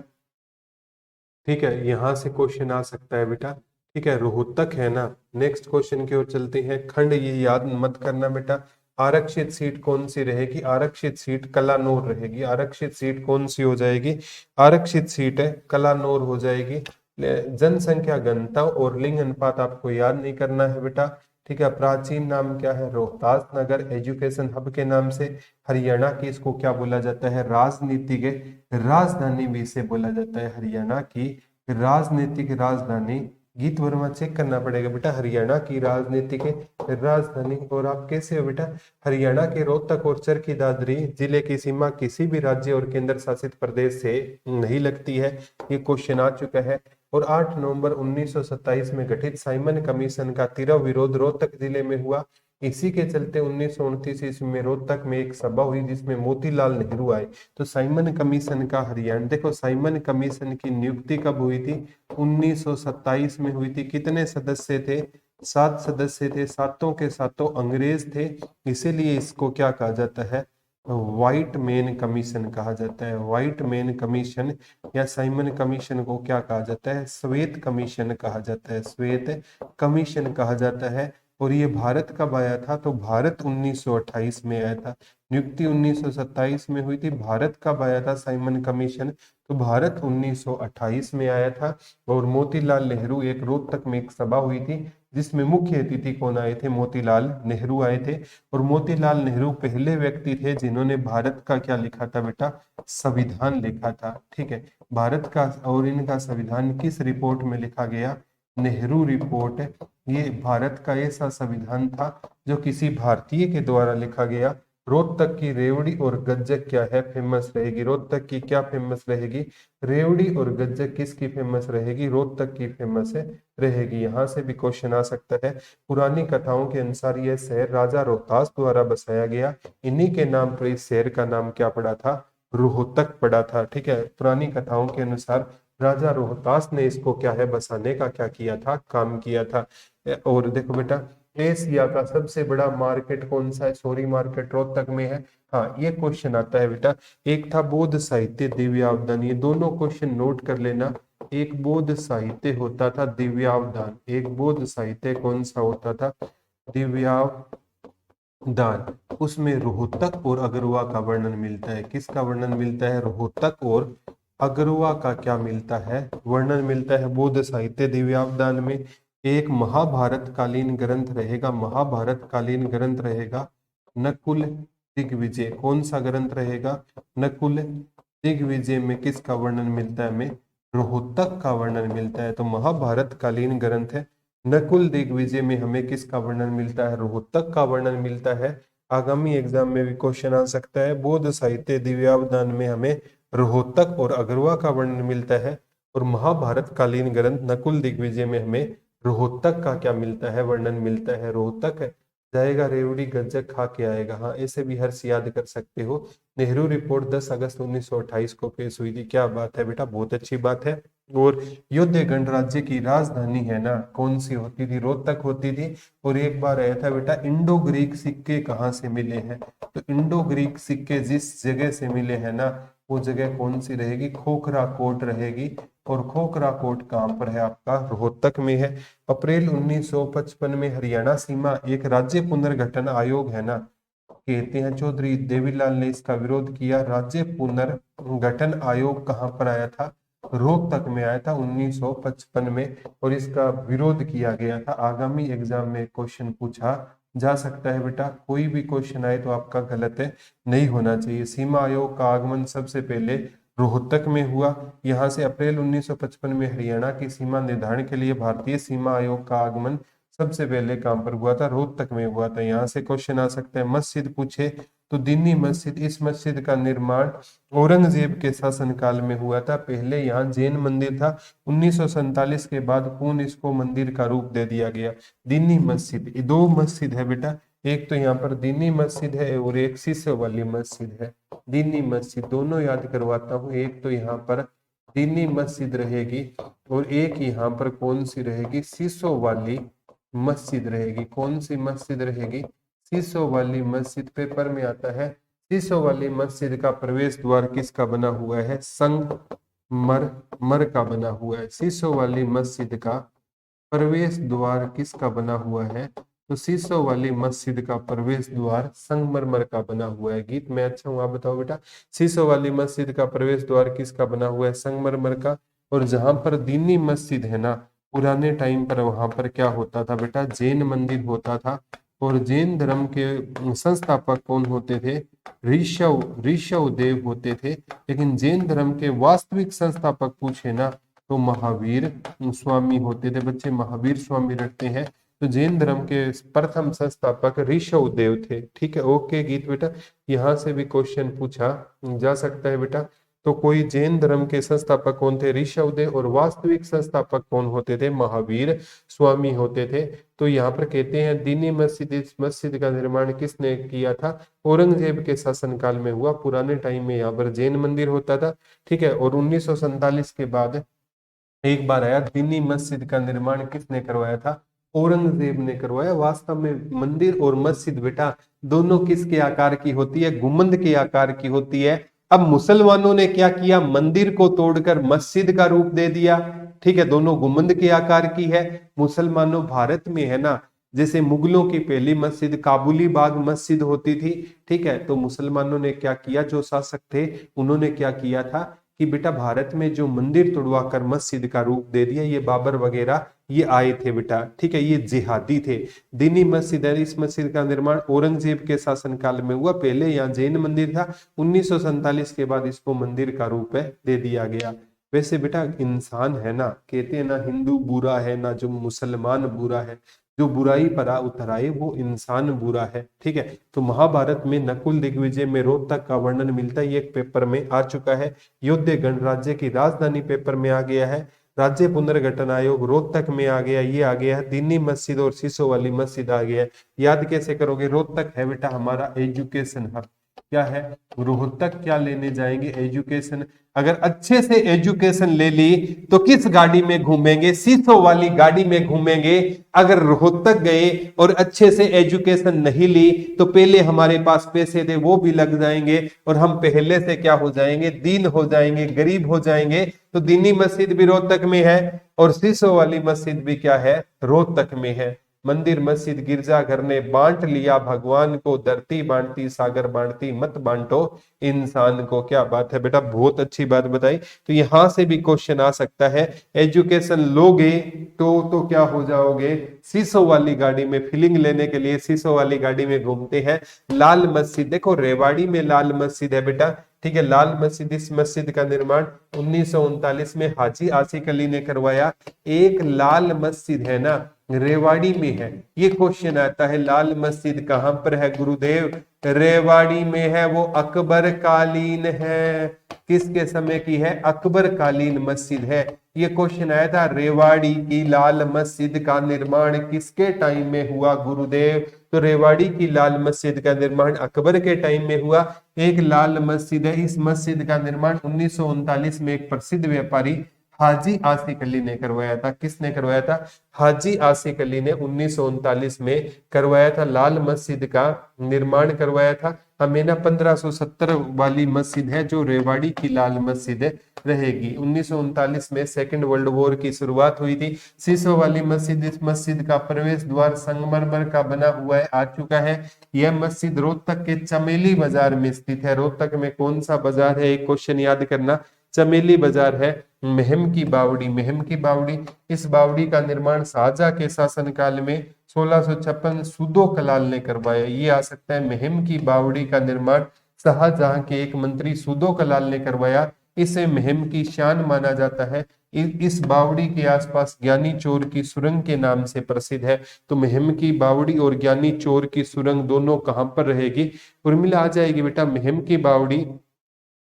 ठीक है। यहां से क्वेश्चन आ सकता है बेटा, ठीक है। रोहतक है ना। नेक्स्ट क्वेश्चन की ओर चलते हैं। खंड ये याद मत करना बेटा। आरक्षित सीट कौन सी रहेगी? आरक्षित सीट कलानौर रहेगी। आरक्षित सीट कौन सी हो जाएगी? आरक्षित सीट है कलानौर हो जाएगी। जनसंख्या घनत्व और लिंग अनुपात आपको याद नहीं करना है बेटा, ठीक है। प्राचीन नाम क्या है? रोहतास नगर एजुकेशन हब के नाम से। हरियाणा की इसको क्या बोला जाता है? राजनीतिक राजधानी भी इसे बोला जाता है। हरियाणा की राजनीतिक राजधानी। गीत वर्मा चेक करना पड़ेगा बेटा। हरियाणा की राजनीतिक राजधानी। और आप कैसे हो बेटा? हरियाणा के रोहतक और चरखी दादरी जिले की सीमा किसी भी राज्य और केंद्र शासित प्रदेश से नहीं लगती है। ये क्वेश्चन आ चुका है। और 8 नवंबर 1927 में गठित साइमन कमीशन का तीव्र विरोध रोहतक जिले में हुआ। इसी के चलते 1929 ईस्वी में रोहतक में एक सभा हुई जिसमें मोतीलाल नेहरू आए। तो साइमन कमीशन का हरियाणा, देखो साइमन कमीशन की नियुक्ति कब हुई थी? 1927 में हुई थी। कितने सदस्य थे? 7 सदस्य थे। सातों के सातों अंग्रेज थे। इसीलिए इसको क्या कहा जाता है? व्हाइट मैन कमीशन कहा जाता है। व्हाइट मैन कमीशन या साइमन कमीशन को क्या कहा जाता है? श्वेत कमीशन कहा जाता है। श्वेत कमीशन कहा जाता है। और ये भारत कब आया था? तो भारत 1928 में आया था। नियुक्ति 1927 में हुई थी। भारत कब आया था साइमन कमीशन? तो भारत 1928 में आया था। और मोतीलाल नेहरू, एक रोहतक में एक सभा हुई थी जिसमें मुख्य अतिथि कौन आए थे? मोतीलाल नेहरू आए थे। और मोतीलाल नेहरू पहले व्यक्ति थे जिन्होंने भारत का क्या लिखा था बेटा? संविधान लिखा था, ठीक है। भारत का और इनका संविधान किस रिपोर्ट में लिखा गया? नेहरू रिपोर्ट। ये भारत का ऐसा संविधान था जो किसी भारतीय के द्वारा लिखा गया। रोहतक की रेवड़ी और गज्जक क्या है? फेमस रहेगी। रोहतक की क्या फेमस रहेगी? रेवड़ी और गज्जक किसकी फेमस रहेगी? रोहतक की फेमस है रहेगी। यहाँ से भी क्वेश्चन आ सकता है। पुरानी कथाओं के अनुसार यह शहर राजा रोहतास द्वारा बसाया गया। इन्हीं के नाम पर इस शहर का नाम क्या पड़ा था? रोहतक पड़ा था, ठीक है। पुरानी कथाओं के अनुसार राजा रोहतास ने इसको क्या है? बसाने का क्या किया था? काम किया था। और देखो बेटा, एशिया का सबसे बड़ा मार्केट कौन सा है? सॉरी मार्केट रोहतक में है। हाँ, ये क्वेश्चन आता है बेटा। एक था बौद्ध साहित्य, दिव्यावधान। ये दोनों क्वेश्चन नोट कर लेना। एक बौद्ध साहित्य होता था दिव्यावधान। एक बौद्ध साहित्य कौन सा होता था? दिव्यावधान। उसमें रोहतक और अगरवा का वर्णन मिलता है। किसका वर्णन मिलता है? रोहतक और अगरवा का क्या मिलता है? वर्णन मिलता है बौद्ध साहित्य दिव्यावधान में। एक महाभारत कालीन ग्रंथ रहेगा। महाभारत कालीन ग्रंथ रहेगा नकुल दिग्विजय। कौन सा ग्रंथ रहेगा? नकुल दिग्विजय में किसका वर्णन मिलता है? हमें रोहतक का वर्णन मिलता है। तो महाभारत कालीन ग्रंथ है नकुल दिग्विजय में हमें किसका वर्णन मिलता है? रोहतक का वर्णन मिलता है। आगामी एग्जाम में भी क्वेश्चन आ सकता है। बौद्ध साहित्य दिव्यावधान में हमें रोहतक और अगरवा का वर्णन मिलता है। और महाभारत कालीन ग्रंथ नकुल दिग्विजय में हमें रोहतक का क्या मिलता है? वर्णन मिलता है। रोहतक जाएगा, रेवड़ी गज्जक खा के आएगा। हाँ, ऐसे भी हर्ष याद कर सकते हो। नेहरू रिपोर्ट 10 अगस्त 1928 को पेश हुई थी। क्या बात है बेटा, बहुत अच्छी बात है। और युद्ध गणराज्य की राजधानी है ना, कौन सी होती थी? रोहतक होती थी। और एक बार आया था बेटा, इंडो ग्रीक सिक्के कहाँ से मिले हैं? तो इंडो ग्रीक सिक्के जिस जगह से मिले हैं ना, वो जगह कौन सी रहेगी? खोखरा कोट रहेगी। और खोखरा कोट कहाँ पर है? आपका रोहतक में है। अप्रैल 1955 में हरियाणा सीमा एक राज्य पुनर्गठन आयोग है ना, कहते हैं चौधरी देवीलाल ने इसका विरोध किया। राज्य पुनर्गठन आयोग कहाँ पर आया था? रोहतक में आया था 1955 में, और इसका विरोध किया गया था। आगामी एग्जाम में क्वेश्चन पूछा जा सकता है बेटा, कोई भी क्वेश्चन आए तो आपका गलत है नहीं होना चाहिए। सीमा आयोग का आगमन सबसे पहले रोहतक में हुआ। यहाँ से अप्रैल 1955 में हरियाणा की सीमा निर्धारण के लिए भारतीय सीमा आयोग का आगमन सबसे पहले कहां पर हुआ था? रोहतक में हुआ था। यहाँ से क्वेश्चन आ सकता है। मस्जिद पूछे तो दिन्नी मस्जिद, इस मस्जिद का निर्माण औरंगजेब के शासनकाल में हुआ था। पहले यहाँ जैन मंदिर था, 1947 के बाद पुनः इसको मंदिर का रूप दे दिया गया। दिन्नी मस्जिद, ये दो मस्जिद है बेटा, एक तो यहाँ पर दिन्नी मस्जिद है और एक शीशो वाली मस्जिद है। दिन्नी मस्जिद, दोनों याद करवाता हूँ, एक तो यहाँ पर दिन्नी मस्जिद रहेगी और एक यहाँ पर कौन सी रहेगी? शीशो वाली मस्जिद रहेगी। कौन सी मस्जिद रहेगी? शीशो वाली मस्जिद। पेपर में आता है शीशो वाली मस्जिद का प्रवेश द्वार किसका बना हुआ है? संगमरमर का बना हुआ है। शीशो वाली मस्जिद का प्रवेश द्वार किसका बना हुआ है? तो शीशो वाली मस्जिद का प्रवेश द्वार संगमरमर का बना हुआ है। गीत में अच्छा हूँ, आप बताओ बेटा, शीशो वाली मस्जिद का प्रवेश द्वार किसका बना हुआ है? संगमरमर का। और जहां पर दीनी मस्जिद है ना, पुराने टाइम पर वहां पर क्या होता था बेटा? जैन मंदिर होता था। और जैन धर्म के संस्थापक कौन होते थे? ऋषभ देव होते थे। लेकिन जैन धर्म के वास्तविक संस्थापक पूछे ना तो महावीर स्वामी होते थे। बच्चे महावीर स्वामी रखते हैं। तो जैन धर्म के प्रथम संस्थापक ऋषभ देव थे। ठीक है, ओके गीत बेटा, यहाँ से भी क्वेश्चन पूछा जा सकता है बेटा। तो कोई जैन धर्म के संस्थापक कौन थे? ऋषभ देव। और वास्तविक संस्थापक कौन होते थे? महावीर स्वामी होते थे। तो यहाँ पर कहते हैं दीनी मस्जिद, इस मस्जिद का निर्माण किसने किया था? औरंगजेब के शासनकाल में हुआ। पुराने टाइम में यहाँ पर जैन मंदिर होता था। ठीक है, और 1947 के बाद एक बार आया। दिल्ली मस्जिद का निर्माण किसने करवाया था? औरंगजेब ने करवाया। वास्तव में मंदिर और मस्जिद बेटा दोनों किसके आकार की होती है? गुंबद के आकार की होती है। अब मुसलमानों ने क्या किया? मंदिर को तोड़कर मस्जिद का रूप दे दिया। ठीक है, दोनों गुंबद के आकार की है। मुसलमानों भारत में है ना, जैसे मुगलों की पहली मस्जिद काबुली बाग मस्जिद होती थी। ठीक है, तो मुसलमानों ने क्या किया? जो शासक थे उन्होंने क्या किया था कि बेटा भारत में जो मंदिर तोड़वा कर मस्जिद का रूप दे दिया, ये बाबर वगैरह ये आए थे बेटा। ठीक है, ये जिहादी थे। दीनी मस्जिद है, इस मस्जिद का निर्माण औरंगजेब के शासनकाल में हुआ। पहले यहाँ जैन मंदिर था, 1947 के बाद इसको मंदिर का रूप दे दिया गया। वैसे बेटा इंसान है ना, कहते हैं ना हिंदू बुरा है ना जो मुसलमान बुरा है, जो बुराई पर उतर आए वो इंसान बुरा है। ठीक है, तो महाभारत में नकुल दिग्विजय में रोहतक का वर्णन मिलता है, ये एक पेपर में आ चुका है। योद्ध गणराज्य की राजधानी पेपर में आ गया है। राज्य पुनर्गठन आयोग रोहतक में आ गया, ये आ गया है। दिल्ली मस्जिद और शीशो वाली मस्जिद आ गया है। याद कैसे करोगे? रोहतक है बेटा हमारा एजुकेशन हब। क्या है? रोहतक क्या लेने जाएंगे? एजुकेशन। अगर अच्छे से एजुकेशन ले ली तो किस गाड़ी में घूमेंगे? शीशो वाली गाड़ी में घूमेंगे। अगर रोहतक गए और अच्छे से एजुकेशन नहीं ली तो पहले हमारे पास पैसे थे वो भी लग जाएंगे और हम पहले से क्या हो जाएंगे? दीन हो जाएंगे, गरीब हो जाएंगे। तो दीनी मस्जिद भी रोहतक में है और शीशो वाली मस्जिद भी क्या है? रोहतक में है। मंदिर मस्जिद गिरजाघर ने बांट लिया भगवान को, धरती बांटती सागर बांटती मत बांटो इंसान को। क्या बात है बेटा, बहुत अच्छी बात बताई। तो यहां से भी क्वेश्चन आ सकता है। एजुकेशन लोगे तो क्या हो जाओगे? शीशो वाली गाड़ी में, फीलिंग लेने के लिए शीशो वाली गाड़ी में घूमते हैं। लाल मस्जिद, देखो रेवाड़ी में लाल मस्जिद है बेटा। ठीक है, लाल मस्जिद, इस मस्जिद का निर्माण 1939 में हाजी आसिफ अली ने करवाया। एक लाल मस्जिद है ना रेवाड़ी में है। ये क्वेश्चन आता है लाल मस्जिद कहां पर है गुरुदेव? रेवाड़ी में है। वो अकबर कालीन है। किसके समय की है? अकबर कालीन मस्जिद है। ये क्वेश्चन आया था, रेवाड़ी की लाल मस्जिद का निर्माण किसके टाइम में हुआ गुरुदेव? तो रेवाड़ी की लाल मस्जिद का निर्माण अकबर के टाइम में हुआ। एक लाल मस्जिद है, इस मस्जिद का निर्माण 1939 में एक प्रसिद्ध व्यापारी हाजी आसिफ अली ने करवाया था। किसने करवाया था? हाजी आसिफ अली ने 1939 में करवाया था। लाल मस्जिद का निर्माण करवाया था। हमें ना 1570 वाली मस्जिद है जो रेवाड़ी की लाल मस्जिद रहेगी। 1939 में सेकेंड वर्ल्ड वॉर की शुरुआत हुई थी। शीशों वाली मस्जिद, इस मस्जिद का प्रवेश द्वार संगमरमर का बना हुआ है, आ चुका है। यह मस्जिद रोहतक के चमेली बाजार में स्थित है। रोहतक में कौन सा बाजार है? एक क्वेश्चन याद करना, चमेली बाजार है। महम की बावड़ी, महम की बावड़ी, इस बावड़ी का निर्माण शाहजहां के शासनकाल में 1656 सूदो कलाल ने करवाया। ये आ सकता है, महम की बावड़ी का निर्माण शाहजहां के एक मंत्री सूदो कलाल ने करवाया। इसे महम की शान माना जाता है। इस बावड़ी के आसपास ज्ञानी चोर की सुरंग के नाम से प्रसिद्ध है। तो महम की बावड़ी और ज्ञानी चोर की सुरंग दोनों कहां पर रहेगी? उर्मिला आ जाएगी बेटा, महम की बावड़ी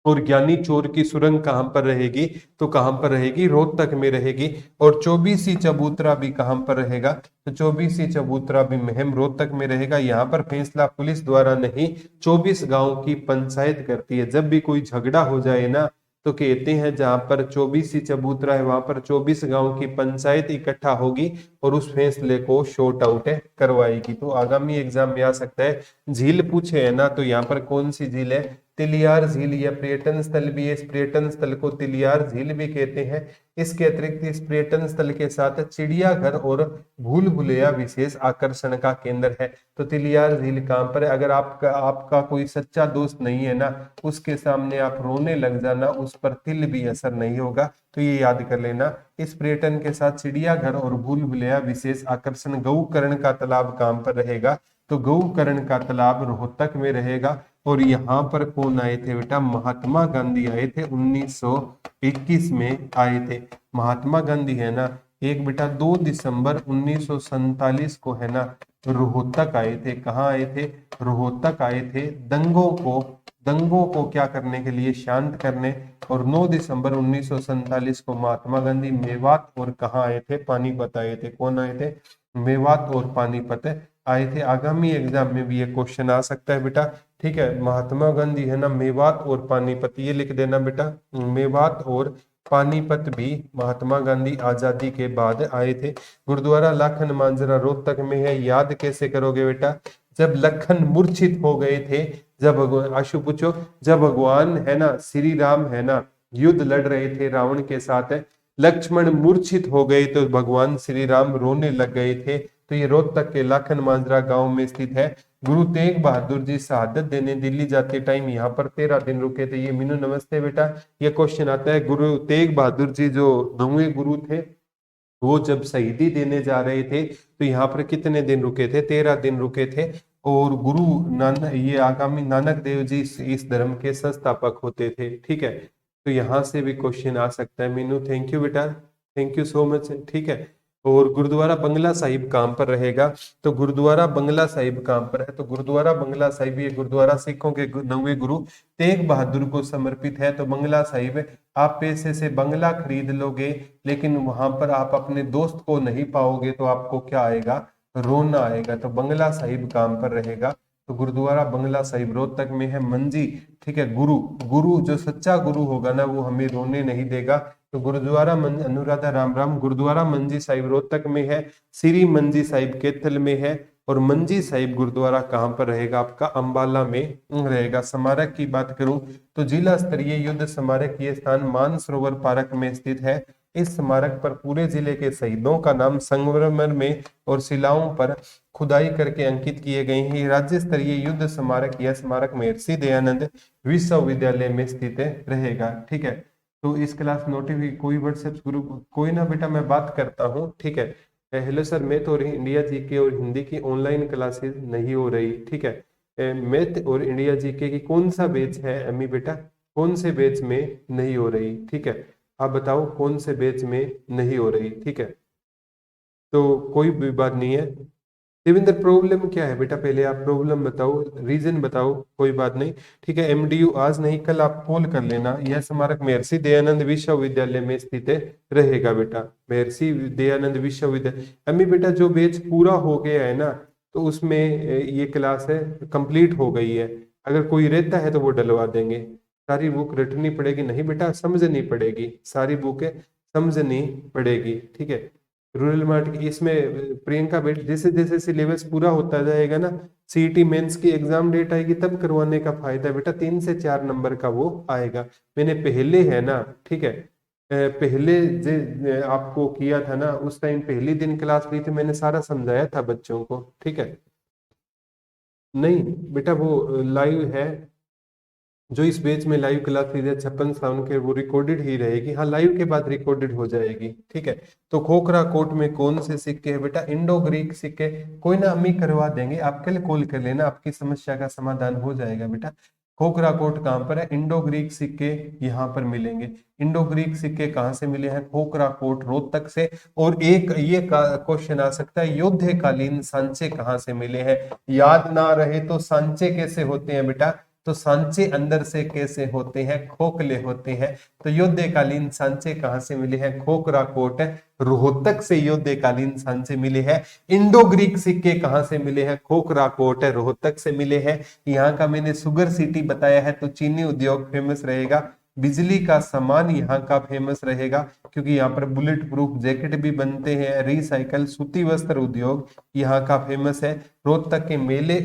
और ज्ञानी चोर की सुरंग कहां पर रहेगी? तो कहां पर रहेगी? रोहतक में रहेगी। और चौबीसी चबूतरा भी कहां पर रहेगा? तो चौबीसी चबूतरा भी महम रोहतक में रहेगा। यहाँ पर फैसला पुलिस द्वारा नहीं, 24 गांव की पंचायत करती है। जब भी कोई झगड़ा हो जाए ना, तो कहते हैं जहां पर चौबीसी चबूतरा है वहां पर 24 गांव की पंचायत इकट्ठा होगी और उस फैसले को शॉर्ट आउट करवाएगी। तो आगामी एग्जाम में आ सकता है। झील पूछे है ना, तो यहाँ पर कौन सी झील है? तिलियार झील। या पर्यटन स्थल भी है, इस पर्यटन स्थल को तिलियार झील भी कहते हैं। इसके अतिरिक्त इस पर्यटन स्थल के साथ चिड़ियाघर और भूल भुलैया विशेष आकर्षण का केंद्र है। तो तिलियार झील कहां पर है? अगर आपका कोई सच्चा दोस्त नहीं है ना, उसके सामने आप रोने लग जाना, उस पर तिल भी असर नहीं होगा। तो ये याद कर लेना। इस पर्यटन के साथ चिड़ियाघर और भूल भुलैया विशेष आकर्षण। गौकर्ण का तालाब कहां पर रहेगा? तो गौकर्ण का तालाब रोहतक में रहेगा। और यहाँ पर कौन आए थे बेटा? महात्मा गांधी आए थे, 1921 में आए थे। महात्मा गांधी है ना, एक बेटा 2 दिसंबर 1947 को है ना रोहतक आए थे। कहाँ आए थे? रोहतक आए थे। दंगों को क्या करने के लिए? शांत करने। और 9 दिसंबर 1947 को महात्मा गांधी मेवात और कहाँ आए थे? पानीपत आए थे। कौन आए थे? मेवात और पानीपत आए थे। आगामी एग्जाम में भी ये क्वेश्चन आ सकता है बेटा। ठीक है, महात्मा गांधी है ना मेवात और पानीपत, ये लिख देना बेटा। मेवात और पानीपत भी महात्मा गांधी आजादी के बाद आए थे। गुरुद्वारा लाखन मांजरा रोहतक में है। याद कैसे करोगे बेटा? जब लखन मूर्छित हो गए थे, जब आशु पूछो, जब भगवान है ना श्री राम है ना युद्ध लड़ रहे थे रावण के साथ, लक्ष्मण मूर्छित हो गए तो भगवान श्री राम रोने लग गए थे। तो ये रोहतक के लाखन मांजरा गांव में स्थित है। गुरु तेग बहादुर जी शहादत देने दिल्ली जाते टाइम यहाँ पर 13 दिन रुके थे। ये मीनू नमस्ते बेटा, ये क्वेश्चन आता है। गुरु तेग बहादुर जी जो 9वें गुरु थे, वो जब शहीदी देने जा रहे थे तो यहाँ पर कितने दिन रुके थे? 13 दिन रुके थे। और गुरु नानक, ये आगामी नानक देव जी इस धर्म के संस्थापक होते थे। ठीक है, तो यहाँ से भी क्वेश्चन आ सकता है। मीनू थैंक यू बेटा, थैंक यू सो मच। ठीक है, और गुरुद्वारा बंगला साहिब कहाँ पर रहेगा? तो गुरुद्वारा बंगला साहिब कहाँ पर है? तो गुरुद्वारा बंगला साहिब ये गुरुद्वारा सिखों के 9वें गुरु तेग बहादुर को समर्पित है। तो बंगला साहिब, आप पैसे से बंगला खरीद लोगे लेकिन वहां पर आप अपने दोस्त को नहीं पाओगे तो आपको क्या आएगा? रोना आएगा। तो बंगला साहिब कहाँ पर रहेगा? तो गुरुद्वारा बंगला साहिब रोहतक में है। मंजी, ठीक है, गुरु गुरु जो सच्चा गुरु होगा ना वो हमें रोने नहीं देगा। तो गुरुद्वारा अनुराधा राम राम, गुरुद्वारा मंजी साहिब रोहतक में है। श्री मंजी साहिब कैथल में है। और मंजी साहिब गुरुद्वारा कहाँ पर रहेगा? आपका अंबाला में रहेगा। स्मारक की बात करूं तो जिला स्तरीय युद्ध स्मारक ये स्थान मानसरोवर पार्क में स्थित है। इस स्मारक पर पूरे जिले के शहीदों का नाम संगमरमर में और शिलाओं पर खुदाई करके अंकित किए गए हैं। राज्य स्तरीय युद्ध स्मारक यह स्मारक महर्षि दयानंद विश्वविद्यालय में स्थित रहेगा। ठीक है, तो इस क्लास नोटिफिकेशन कोई व्हाट्सएप ग्रुप कोई ना बेटा, मैं बात करता हूँ। ठीक है, हेलो सर, मैथ और इंडिया जीके और हिंदी की ऑनलाइन क्लासेस नहीं हो रही। ठीक है, मैथ और इंडिया जीके की कौन सा बैच है अम्मी बेटा? कौन से बैच में नहीं हो रही? ठीक है, आप बताओ कौन से बैच में नहीं हो रही? ठीक है, तो कोई भी बात नहीं है। देवेंद्र प्रॉब्लम क्या है बेटा? पहले आप प्रॉब्लम बताओ, रीजन बताओ। कोई बात नहीं, ठीक है। एमडीयू आज नहीं कल आप कॉल कर लेना। यह स्मारक महर्षि दयानंद विश्वविद्यालय में स्थित रहेगा बेटा। महर्षि दयानंद विश्वविद्यालय। अम्मी बेटा जो बैच पूरा हो गया है ना, तो उसमें ये क्लास है कंप्लीट हो गई है। अगर कोई रहता है तो वो डलवा देंगे। सारी बुक रटनी पड़ेगी नहीं बेटा, समझनी पड़ेगी। सारी बुक समझनी पड़ेगी। ठीक है, रूरल मार्ट की इसमें प्रियंका बेट जैसे जैसे सिलेबस पूरा होता जाएगा ना, सीईटी मेंस की एग्जाम डेट आएगी तब करवाने का फायदा है बेटा, 3 से 4 नंबर का वो आएगा। मैंने पहले है ना, ठीक है, पहले आपको किया था ना, उस टाइम पहली दिन क्लास ली थी, मैंने सारा समझाया था बच्चों को। ठीक है, नहीं बेटा वो लाइव है, जो इस बैच में लाइव क्लास ली जाए 56 साउंड के, वो रिकॉर्डेड ही रहेगी। हाँ, लाइव के बाद रिकॉर्डेड हो जाएगी। ठीक है, तो खोखरा कोट में कौन से सिक्के हैं बेटा? इंडो ग्रीक सिक्के। कोई ना, हम ही करवा देंगे, आप कल कॉल कर लेना, आपकी समस्या का समाधान हो जाएगा बेटा। खोखरा कोट कहाँ पर है? इंडो ग्रीक सिक्के यहाँ पर मिलेंगे। इंडो ग्रीक सिक्के कहाँ से मिले हैं? खोखरा कोट रोहतक से। और एक ये क्वेश्चन आ सकता है, युद्धकालीन सांचे कहाँ से मिले हैं? याद ना रहे तो सांचे कैसे होते हैं बेटा? तो सांचे अंदर से कैसे होते हैं? खोखले होते हैं। तो युद्धकालीन सांचे कहाँ से मिले हैं? खोखरा कोट रोहतक से युद्धकालीन सांचे मिले हैं। इंडो ग्रीक सिक्के कहाँ से मिले हैं? खोखरा कोट रोहतक से मिले हैं। यहाँ का मैंने शुगर सिटी बताया है, तो चीनी उद्योग फेमस रहेगा। बिजली का सामान यहाँ का फेमस रहेगा, क्योंकि यहाँ पर बुलेट प्रूफ जैकेट भी बनते हैं। रिसाइकल सूती वस्त्र उद्योग यहाँ का फेमस है। रोहतक के मेले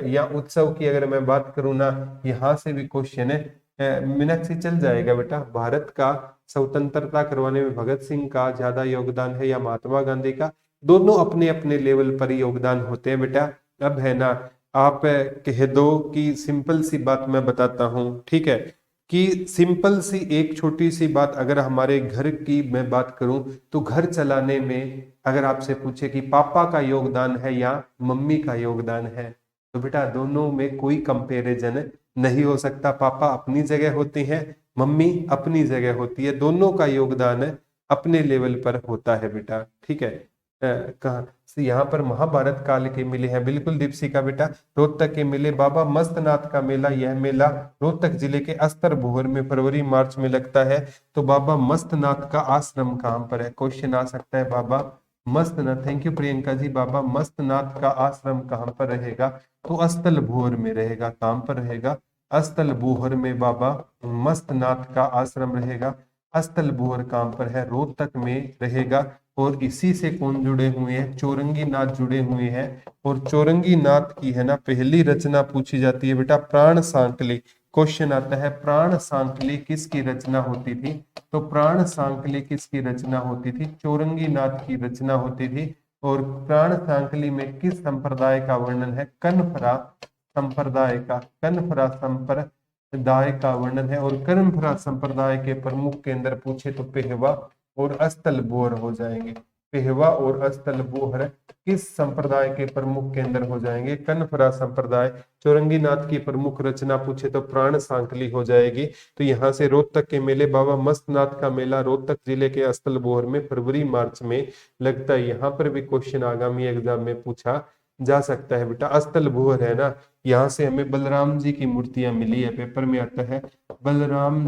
या उत्सव की अगर मैं बात करूँ ना, यहाँ से भी क्वेश्चन है। मीनाक्षी चल जाएगा बेटा। भारत का स्वतंत्रता करवाने में भगत सिंह का ज्यादा योगदान है या महात्मा गांधी का? दोनों अपने अपने लेवल पर योगदान होते हैं बेटा। अब है ना, आप कह दो कि सिंपल सी बात मैं बताता हूँ, ठीक है, कि सिंपल सी एक छोटी सी बात, अगर हमारे घर की मैं बात करूं, तो घर चलाने में अगर आपसे पूछे कि पापा का योगदान है या मम्मी का योगदान है, तो बेटा दोनों में कोई कंपैरिजन नहीं हो सकता। पापा अपनी जगह होते हैं, मम्मी अपनी जगह होती है, दोनों का योगदान अपने लेवल पर होता है बेटा। ठीक है, कहा यहाँ पर महाभारत काल के मेले हैं, बिल्कुल दीपशिका बेटा। रोहतक के मेले, बाबा मस्तनाथ का मेला, यह मेला रोहतक जिले के अस्तर भोर में फरवरी मार्च में लगता है। तो बाबा मस्तनाथ का आश्रम कहाँ पर है? क्वेश्चन आ सकता है, बाबा मस्तनाथ। Thank you Priyanka ji. बाबा मस्तनाथ का आश्रम कहाँ पर रहेगा? तो अस्तल भोर में रहेगा। कहाँ पर रहेगा? अस्तल भोर में बाबा मस्तनाथ का आश्रम रहेगा। अस्तल भोर कहाँ पर है? रोहतक में रहेगा। और इसी से कौन जुड़े हुए हैं? चौरंगी नाथ जुड़े हुए हैं। और चौरंगी नाथ की है ना पहली रचना पूछी जाती है बेटा, प्राण सांकली। क्वेश्चन आता है, प्राण सांकली किसकी रचना होती थी? तो प्राण सांकली किसकी रचना होती थी? चौरंगी नाथ की रचना होती थी। और प्राण सांकली में किस संप्रदाय का वर्णन है? कनफरा संप्रदाय का, कनफरा संप्रदाय का वर्णन है। और कनफरा संप्रदाय के प्रमुख केंद्र पूछे तो पेहवा और अस्तल बोहर हो जाएंगे। पेहवा और अस्तल बोहर किस संप्रदाय के प्रमुख केंद्र हो जाएंगे? कनफरा संप्रदाय। चौरंगी नाथ की प्रमुख रचना पूछे तो प्राण सांकली हो जाएगी। तो यहाँ से रोहतक के मेले, बाबा मस्तनाथ का मेला रोहतक जिले के अस्तल बोहर में फरवरी मार्च में लगता है। यहाँ पर भी क्वेश्चन आगामी एग्जाम में पूछा जा सकता है बेटा। अस्तल बोहर है ना, यहाँ से हमें बलराम जी की मूर्तियां मिली है, पेपर में आता है बलराम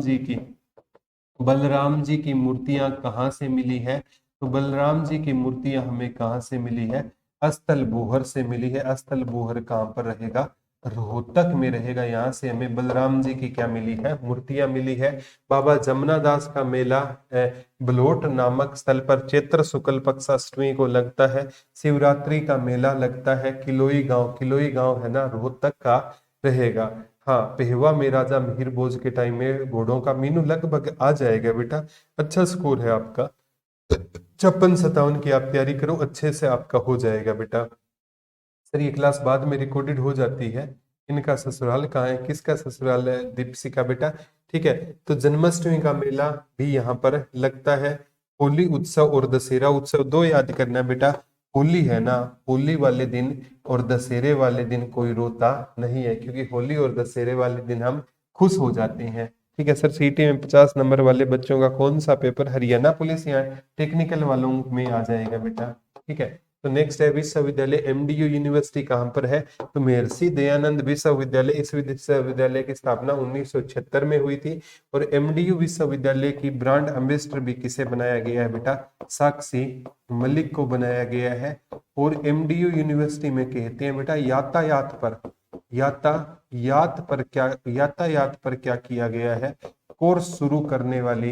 जी की मूर्तियां कहाँ से मिली है? तो बलराम जी की मूर्तियां हमें कहाँ से मिली है? अस्तल बोहर से मिली है। अस्तल बोहर कहाँ पर रहेगा? रोहतक में रहेगा। यहाँ से हमें बलराम जी की क्या मिली है? मूर्तियां मिली है। बाबा जमुना दास का मेला बलोट नामक स्थल पर चैत्र शुक्ल पक्ष अष्टमी को लगता है। शिवरात्रि का मेला लगता है किलोई गांव, किलोई गांव है ना रोहतक का रहेगा। हाँ, पेहवा में राजा मिहिर भोज के टाइम में घोड़ों का मीनू लगभग आ जाएगा बेटा। अच्छा स्कोर है आपका, 56-57 की आप तैयारी करो, अच्छे से आपका हो जाएगा बेटा। सर ये क्लास बाद में रिकॉर्डेड हो जाती है। इनका ससुराल कहाँ है? किसका ससुराल है? दीपशिका बेटा। ठीक है, तो जन्माष्टमी का मेला भी यहाँ पर लगता है। होली उत्सव और दशहरा उत्सव दो याद करना बेटा। होली है ना, होली वाले दिन और दशहरे वाले दिन कोई रोता नहीं है, क्योंकि होली और दशहरे वाले दिन हम खुश हो जाते हैं। ठीक है सर, सीटी में 50 नंबर वाले बच्चों का कौन सा पेपर? हरियाणा पुलिस या टेक्निकल वालों में आ जाएगा बेटा। ठीक है, तो नेक्स्ट है विश्वविद्यालय। एमडीयू यूनिवर्सिटी कहाँ पर है? तो महर्षि दयानंद विश्वविद्यालय। इस विश्वविद्यालय की स्थापना 1976 में हुई थी। और एमडीयू विश्वविद्यालय की ब्रांड एम्बेसडर भी किसे बनाया गया है बेटा? साक्षी मलिक को बनाया गया है। और एमडीयू यूनिवर्सिटी में कहते हैं बेटा यातायात पर क्या किया गया है? कोर्स शुरू करने वाली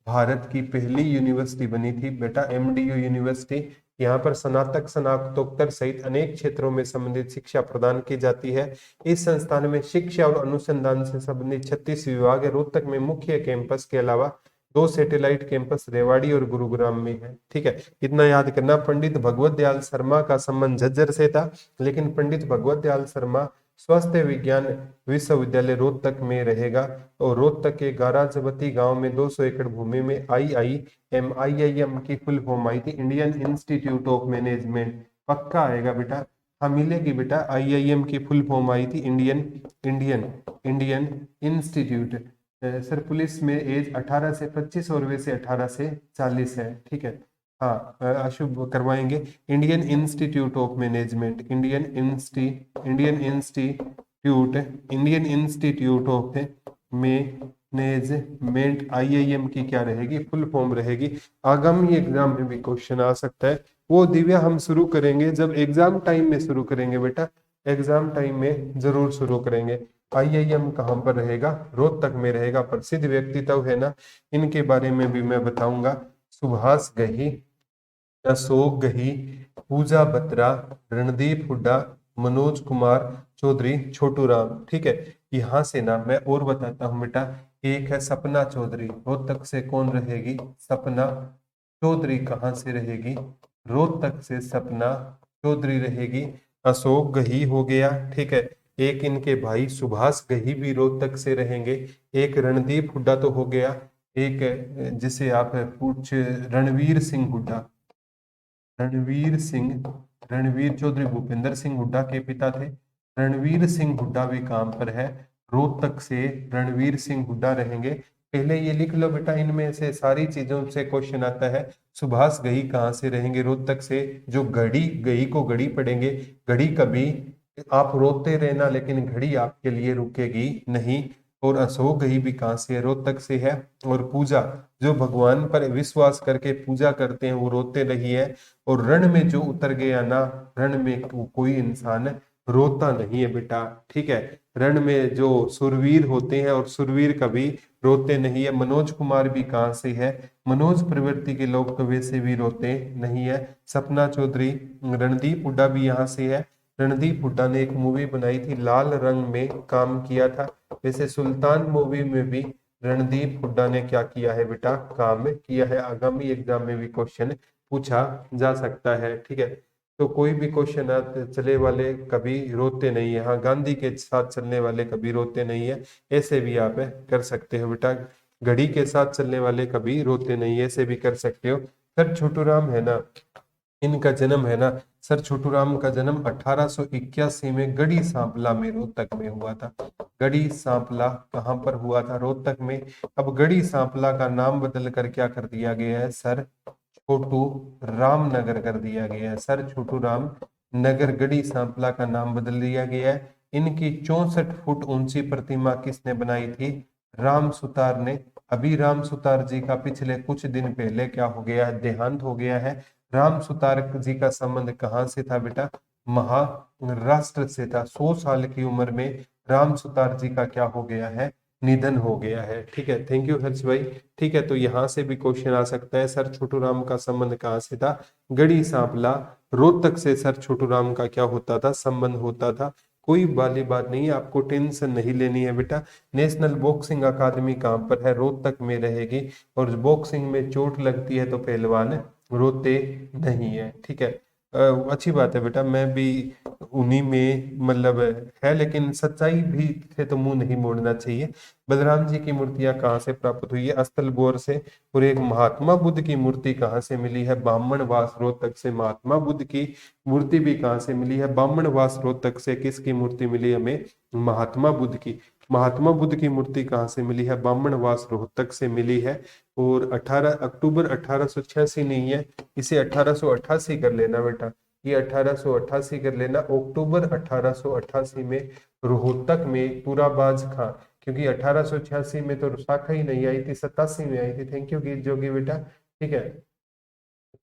भारत की पहली यूनिवर्सिटी बनी थी बेटा, एमडीयू यूनिवर्सिटी। यहाँ पर स्नातक, स्नातकोत्तर सहित अनेक क्षेत्रों में संबंधित शिक्षा प्रदान की जाती है। इस संस्थान में शिक्षा और अनुसंधान से संबंधित 36 विभाग है। रोहतक में मुख्य कैंपस के अलावा 2 सैटेलाइट कैंपस रेवाड़ी और गुरुग्राम में है। ठीक है, इतना याद करना। पंडित भगवत दयाल शर्मा का संबंध झज्जर से था, लेकिन पंडित भगवत दयाल शर्मा स्वास्थ्य विज्ञान विश्वविद्यालय रोहतक में रहेगा। और रोहतक के गाराजवती गांव में 200 एकड़ भूमि में आईआईएम की फुल फॉर्म आई थी, इंडियन इंस्टीट्यूट ऑफ मैनेजमेंट। पक्का आएगा बेटा, हाँ मिलेगी बेटा। आईआईएम की फुल फॉर्म आई थी Indian Indian Indian institute. Sir police में एज 18 से 25 और वैसे 18 से 40 है। ठीक है, हाँ अशुभ करवाएंगे। Indian institute of management, Indian institute of management, IIM की क्या रहेगी, फुल फॉर्म रहेगी। आगामी एग्जाम में भी क्वेश्चन आ सकता है। वो दिव्या हम शुरू करेंगे जब एग्जाम टाइम में शुरू करेंगे बेटा, एग्जाम टाइम में जरूर शुरू करेंगे। आईआईएम कहाँ पर रहेगा, रोहतक में रहेगा। प्रसिद्ध व्यक्तित्व है ना, इनके बारे में भी मैं बताऊंगा। सुभाष घई, अशोक गही, पूजा बत्रा, रणदीप हुड्डा, मनोज कुमार चौधरी, छोटू राम। ठीक है, यहाँ से ना मैं और बताता हूँ बेटा। एक है सपना चौधरी, रोहतक से कौन रहेगी, सपना चौधरी कहाँ से रहेगी, रोहतक से सपना चौधरी रहेगी। अशोक गही हो गया। ठीक है, एक इनके भाई सुभाष गही भी रोहतक से रहेंगे। एक रणदीप हुड्डा तो हो गया, एक जिसे आप पूछ रणवीर सिंह हुड्डा, रणवीर चौधरी भूपेंद्र सिंह हुड्डा के पिता थे। रणवीर सिंह हुड्डा भी काम पर है, रोहतक से रणवीर सिंह हुड्डा रहेंगे। पहले ये लिख लो बेटा, इनमें से सारी चीजों से क्वेश्चन आता है। सुभाष घई कहाँ से रहेंगे, रोहतक से। जो घड़ी, घई को घड़ी पढ़ेंगे, घड़ी कभी आप रोते रहना लेकिन घड़ी आपके लिए रुकेगी नहीं। और अशोक घई भी कहाँ से है, रोहतक से है। और पूजा, जो भगवान पर विश्वास करके पूजा करते हैं वो रोते नहीं है। और रण में जो उतर गया ना, रण में कोई इंसान रोता नहीं है बेटा। ठीक है, रण में जो सुरवीर होते हैं और सुरवीर कभी रोते नहीं है। मनोज कुमार भी कहाँ से है, मनोज प्रवृत्ति के लोग तो वैसे भी रोते नहीं है। सपना चौधरी, रणदीप हुड्डा भी यहाँ से है। रणदीप हुड्डा ने एक मूवी बनाई थी, लाल रंग में काम किया था। वैसे सुल्तान मूवी में भी रणदीप हुड्डा ने क्या किया है बेटा, काम किया है। आगामी एग्जाम में भी क्वेश्चन पूछा जा सकता है। ठीक है, तो कोई भी क्वेश्चन चले वाले कभी रोते नहीं है। हाँ, गांधी के साथ चलने वाले कभी रोते नहीं है, ऐसे भी आप कर सकते हो बेटा। घड़ी के साथ चलने वाले कभी रोते नहीं है, ऐसे भी कर सकते हो। सर छोटू राम है ना, इनका जन्म है ना, सर छोटू राम का जन्म 1881 में गढ़ी सांपला में, रोहतक में हुआ था। गढ़ी सांपला कहाँ पर हुआ था, रोहतक में। अब गढ़ी सांपला का नाम बदल कर क्या कर दिया गया है, सर छोटू राम नगर कर दिया गया है। सर छोटू राम नगर, गढ़ी सांपला का नाम बदल दिया गया है। इनकी 64 फुट ऊंची प्रतिमा किसने बनाई थी, राम सुतार ने। अभी राम सुतार जी का पिछले कुछ दिन पहले क्या हो गया है, देहांत हो गया है। राम सुतार जी का संबंध कहाँ से था बेटा, महाराष्ट्र से था। 100 साल की उम्र में राम सुतार जी का क्या हो गया है, निधन हो गया है। ठीक है, थैंक यू हर्ष भाई। ठीक है, तो यहाँ से भी क्वेश्चन आ सकता है, सर छोटू राम का संबंध कहाँ से था, गढ़ी सांपला, रोहतक से सर छोटू राम का क्या होता था, संबंध होता था। कोई वाली बात नहीं है, आपको टेंशन नहीं लेनी है बेटा। नेशनल बॉक्सिंग अकादमी कहाँ पर है, रोहतक में रहेगी। और बॉक्सिंग में चोट लगती है तो पहलवान रोते नहीं है। ठीक है, अच्छी बात है बेटा, मैं भी उन्हीं में मतलब है, लेकिन सच्चाई भी थे तो मुंह नहीं मोड़ना चाहिए। बलराम जी की मूर्तियां कहाँ से प्राप्त हुई है, अस्तलबोर से। और एक महात्मा बुद्ध की मूर्ति कहाँ से मिली है, बामणवास रोहतक से। महात्मा बुद्ध की मूर्ति भी कहाँ से मिली है, बामणवास रोहतक से। किसकी मूर्ति मिली हमें, महात्मा बुद्ध की। महात्मा बुद्ध की मूर्ति कहाँ से मिली है, बामणवास रोहतक से मिली है। और 18 अक्टूबर 1886 नहीं है, इसे 1888 कर लेना बेटा, ये 1888 कर लेना। अक्टूबर 1888 में रोहतक में तुराबाज खां, क्योंकि 1886 में तो शाखा ही नहीं आई थी, 87 में आई थी। थैंक यू गीत जोगी बेटा। ठीक है,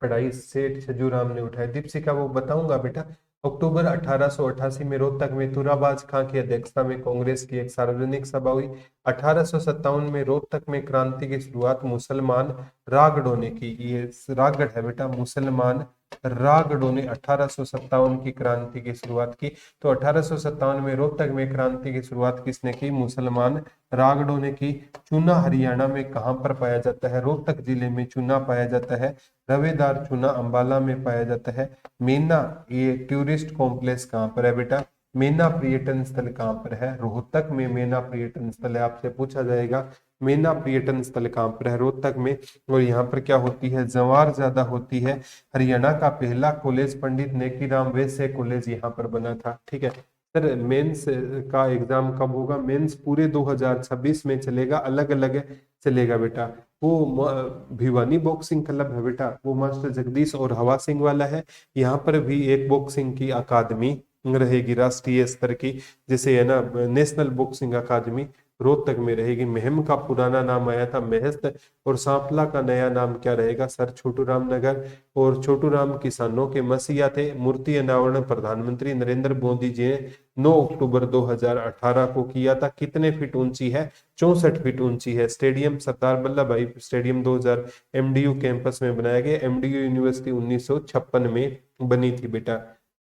पढ़ाई सेठ छजूराम ने उठाई। दीपशिका वो बताऊंगा बेटा, अक्टूबर 1888 में रोहतक में तुराबाज खां की अध्यक्षता में कांग्रेस की एक सार्वजनिक सभा हुई। 1857 में रोहतक में क्रांति की शुरुआत मुसलमान रागड़ों ने की। ये रागड़ है बेटा, मुसलमान रागड़ों ने 1857 की क्रांति की शुरुआत की। तो 1857 में रोहतक में क्रांति की शुरुआत किसने की? मुसलमान रागड़ों ने की। चूना हरियाणा में कहाँ पर पाया जाता है? रोहतक जिले में चूना पाया जाता है। रवेदार चूना अंबाला में पाया जाता है। मेना, ये टूरिस्ट कॉम्प्लेक्स कहाँ पर है बेटा? मेना पर्यटन स्थल कहाँ पर है? रोहतक में मेना पर्यटन स्थल है। आपसे पूछा जाएगा मेना पर्यटन स्थल कहाँ पर है? रोहतक में। और यहाँ पर क्या होती है? जवार ज्यादा होती है। हरियाणा का पहला कॉलेज पंडित नेकीराम वैश्य कॉलेज यहाँ पर बना था। ठीक है सर, मेंस का एग्जाम कब होगा? मेंस पूरे 2026 में चलेगा, अलग अलग चलेगा बेटा। वो भिवानी बॉक्सिंग क्लब है बेटा, वो मास्टर जगदीश और हवा सिंह वाला है। यहाँ पर भी एक बॉक्सिंग की अकादमी रहेगी राष्ट्रीय स्तर की, जैसे है ना नेशनल बॉक्सिंग अकादमी रोहतक में रहेगी। महम का पुराना नाम आया था महस्त, और सांपला का नया नाम क्या रहेगा सर? छोटू राम नगर। और छोटू राम किसानों के मसीहा थे। मूर्ति अनावरण प्रधानमंत्री नरेंद्र मोदी जी ने 9 अक्टूबर 2018 को किया था। कितने फीट ऊंची है? 64 फीट ऊंची है। स्टेडियम सरदार वल्लभ भाई स्टेडियम 2000 एमडीयू कैंपस में बनाया गया। एमडीयू यूनिवर्सिटी 1956 में बनी थी बेटा।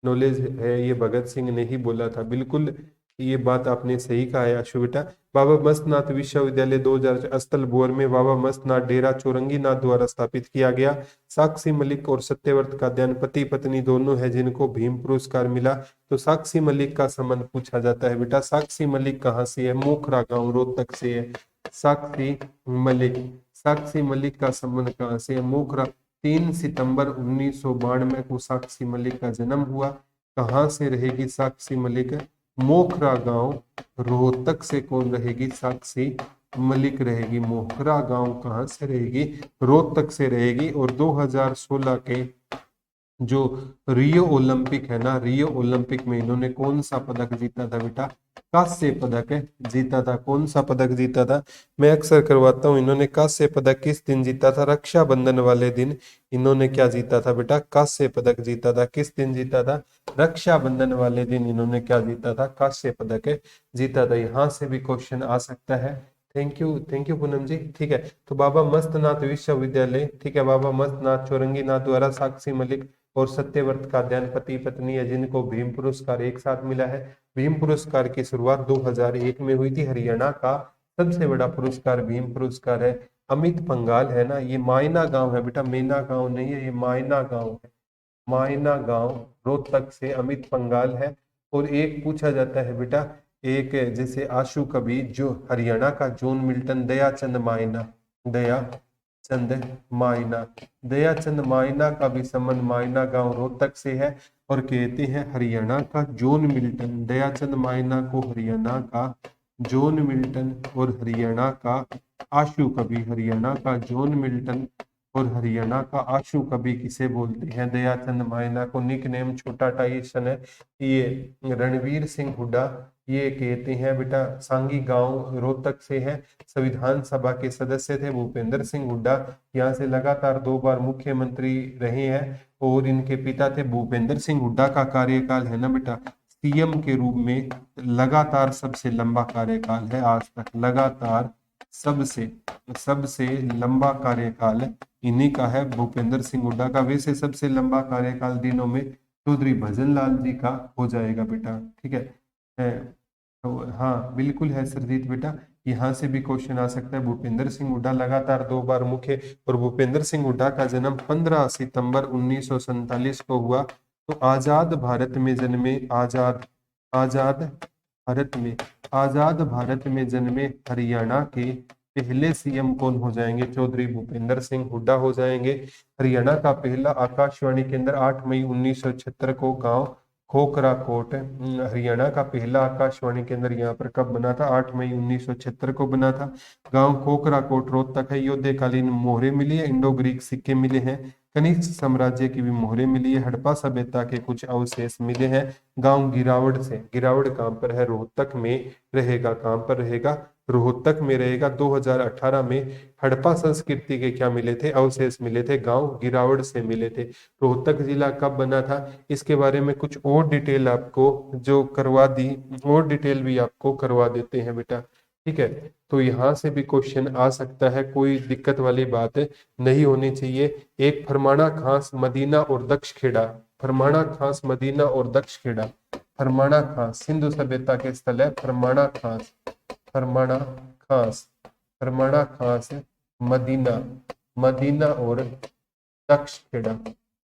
नॉलेज है, ये भगत सिंह ने ही बोला था। बिल्कुल ये बात आपने सही कहा है आशु बेटा। बाबा मस्तनाथ विश्वविद्यालय 2000 स्थल भोर में बाबा मस्तनाथ डेरा चौरंगी नाथ द्वारा स्थापित किया गया। साक्षी मलिक और सत्यव्रत का ध्यान पति पत्नी दोनों है जिनको भीम पुरस्कार मिला। तो साक्षी मलिक का संबंध पूछा जाता है बेटा। साक्षी मलिक कहाँ से है? मोखरा गांव रोहतक से है। साक्षी मलिक, साक्षी मलिक का संबंध कहाँ से है? मोखरा। 3 सितंबर 1992 को साक्षी मलिक का जन्म हुआ। कहाँ से रहेगी साक्षी मलिक? मोखरा गांव रोहतक से। कौन रहेगी? साक्षी मलिक रहेगी। मोखरा गांव कहाँ से रहेगी? रोहतक से रहेगी। और 2016 के जो रियो ओलंपिक है ना, रियो ओलंपिक में इन्होंने कौन सा पदक जीता था बेटा? कांस्य पदक जीता था। कौन सा पदक जीता था? मैं अक्सर करवाता हूँ। इन्होंने कांस्य पदक किस दिन जीता था? रक्षाबंधन वाले दिन इन्होंने क्या जीता था बेटा? कांस्य पदक जीता था। किस दिन जीता था? रक्षाबंधन वाले दिन इन्होंने क्या जीता था? कांस्य पदक जीता था। यहाँ से भी क्वेश्चन आ सकता है। थैंक यू पूनम जी। ठीक है, तो बाबा मस्तनाथ विश्वविद्यालय, ठीक है, बाबा मस्तनाथ चौरंगी नाथ द्वारा साक्षी मलिक और सत्यव्रत का ध्यान पति पत्नी है जिनको भीम पुरस्कार एक साथ मिला है। भीम पुरस्कार की शुरुआत 2001 में हुई थी। हरियाणा का सबसे बड़ा पुरस्कार भीम पुरस्कार है। अमित पंगाल है ना, ये मायना गांव है बेटा, मेना गांव नहीं है, ये मायना गांव है। मायना गांव रोहतक से अमित पंगाल है। और एक पूछा जाता है बेटा, एक जैसे आशु कवि जो हरियाणा का जॉन मिल्टन, दयाचंद मायना, दयाचंद मायना, दयाचंद मायना का भी संबंध मायना गांव रोहतक से है। और कहते हैं हरियाणा का जॉन मिल्टन, दयाचंद मायना को हरियाणा का जॉन मिल्टन और हरियाणा का आशु कवि, हरियाणा का जॉन मिल्टन और हरियाणा का आशु कवि किसे बोलते हैं? दयाचंद मायना को। निक नेम छोटा टाइसन है। ये रणवीर सिंह हुड्डा, ये कहते हैं बेटा सांगी गांव रोहतक से है। संविधान सभा के सदस्य थे भूपेंद्र सिंह हुड्डा, यहाँ से लगातार 2 बार मुख्यमंत्री रहे हैं। और इनके पिता थे भूपेंद्र सिंह हुड्डा का कार्यकाल है ना बेटा सीएम के रूप में लगातार सबसे लंबा कार्यकाल है आज तक। लगातार सबसे सबसे लंबा कार्यकाल इन्हीं का है, भूपेंद्र सिंह हुड्डा का। वैसे सबसे लंबा कार्यकाल दिनों में चौधरी भजनलाल जी का हो जाएगा बेटा। ठीक है, तो हाँ बिल्कुल है सरजीत बेटा, यहाँ से भी क्वेश्चन आ सकता है। भूपेंद्र सिंह हुड्डा लगातार 2 बार मुख्य, और भूपेंद्र सिंह हुड्डा का जन्म 15 सितंबर 1947 को हुआ। तो आजाद भारत में जन्मे, आजाद भारत में, आजाद भारत में जन्मे हरियाणा के पहले सीएम कौन हो जाएंगे? चौधरी भूपेंद्र सिंह हुड्डा हो जाएंगे। हरियाणा का पहला आकाशवाणी केंद्र 8 मई 1976 को गांव खोखरा कोट, हरियाणा का पहला आकाशवाणी केंद्र यहाँ पर कब बना था? 8 मई 1976 को बना था। गांव खोखरा कोट रोहतक है। युद्धकालीन मोहरें मिली है, इंडो ग्रीक सिक्के मिले हैं, कनिष्क साम्राज्य की भी मोहरें मिली है, हड़प्पा सभ्यता के कुछ अवशेष मिले हैं। गांव गिरावड़ से, गिरावड़ कहाँ पर है? रोहतक में रहेगा। कहाँ पर रहेगा? रोहतक में रहेगा। 2018 में हड़प्पा संस्कृति के क्या मिले थे, अवशेष मिले थे, गांव गिरावट से मिले थे। रोहतक जिला कब बना था, इसके बारे में कुछ और डिटेल आपको जो करवा दी, और डिटेल भी आपको करवा देते हैं बेटा, ठीक है। तो यहाँ से भी क्वेश्चन आ सकता है, कोई दिक्कत वाली बात नहीं होनी चाहिए। एक फरमाना खास, मदीना और दक्ष खेड़ा, फरमाना खास, मदीना और दक्ष खेड़ा। फरमाना खास सिंधु सभ्यता के स्थल है, फरमाना खास, फरमाना खास, फरमाना खास, मदीना, मदीना और दक्ष खेड़ा।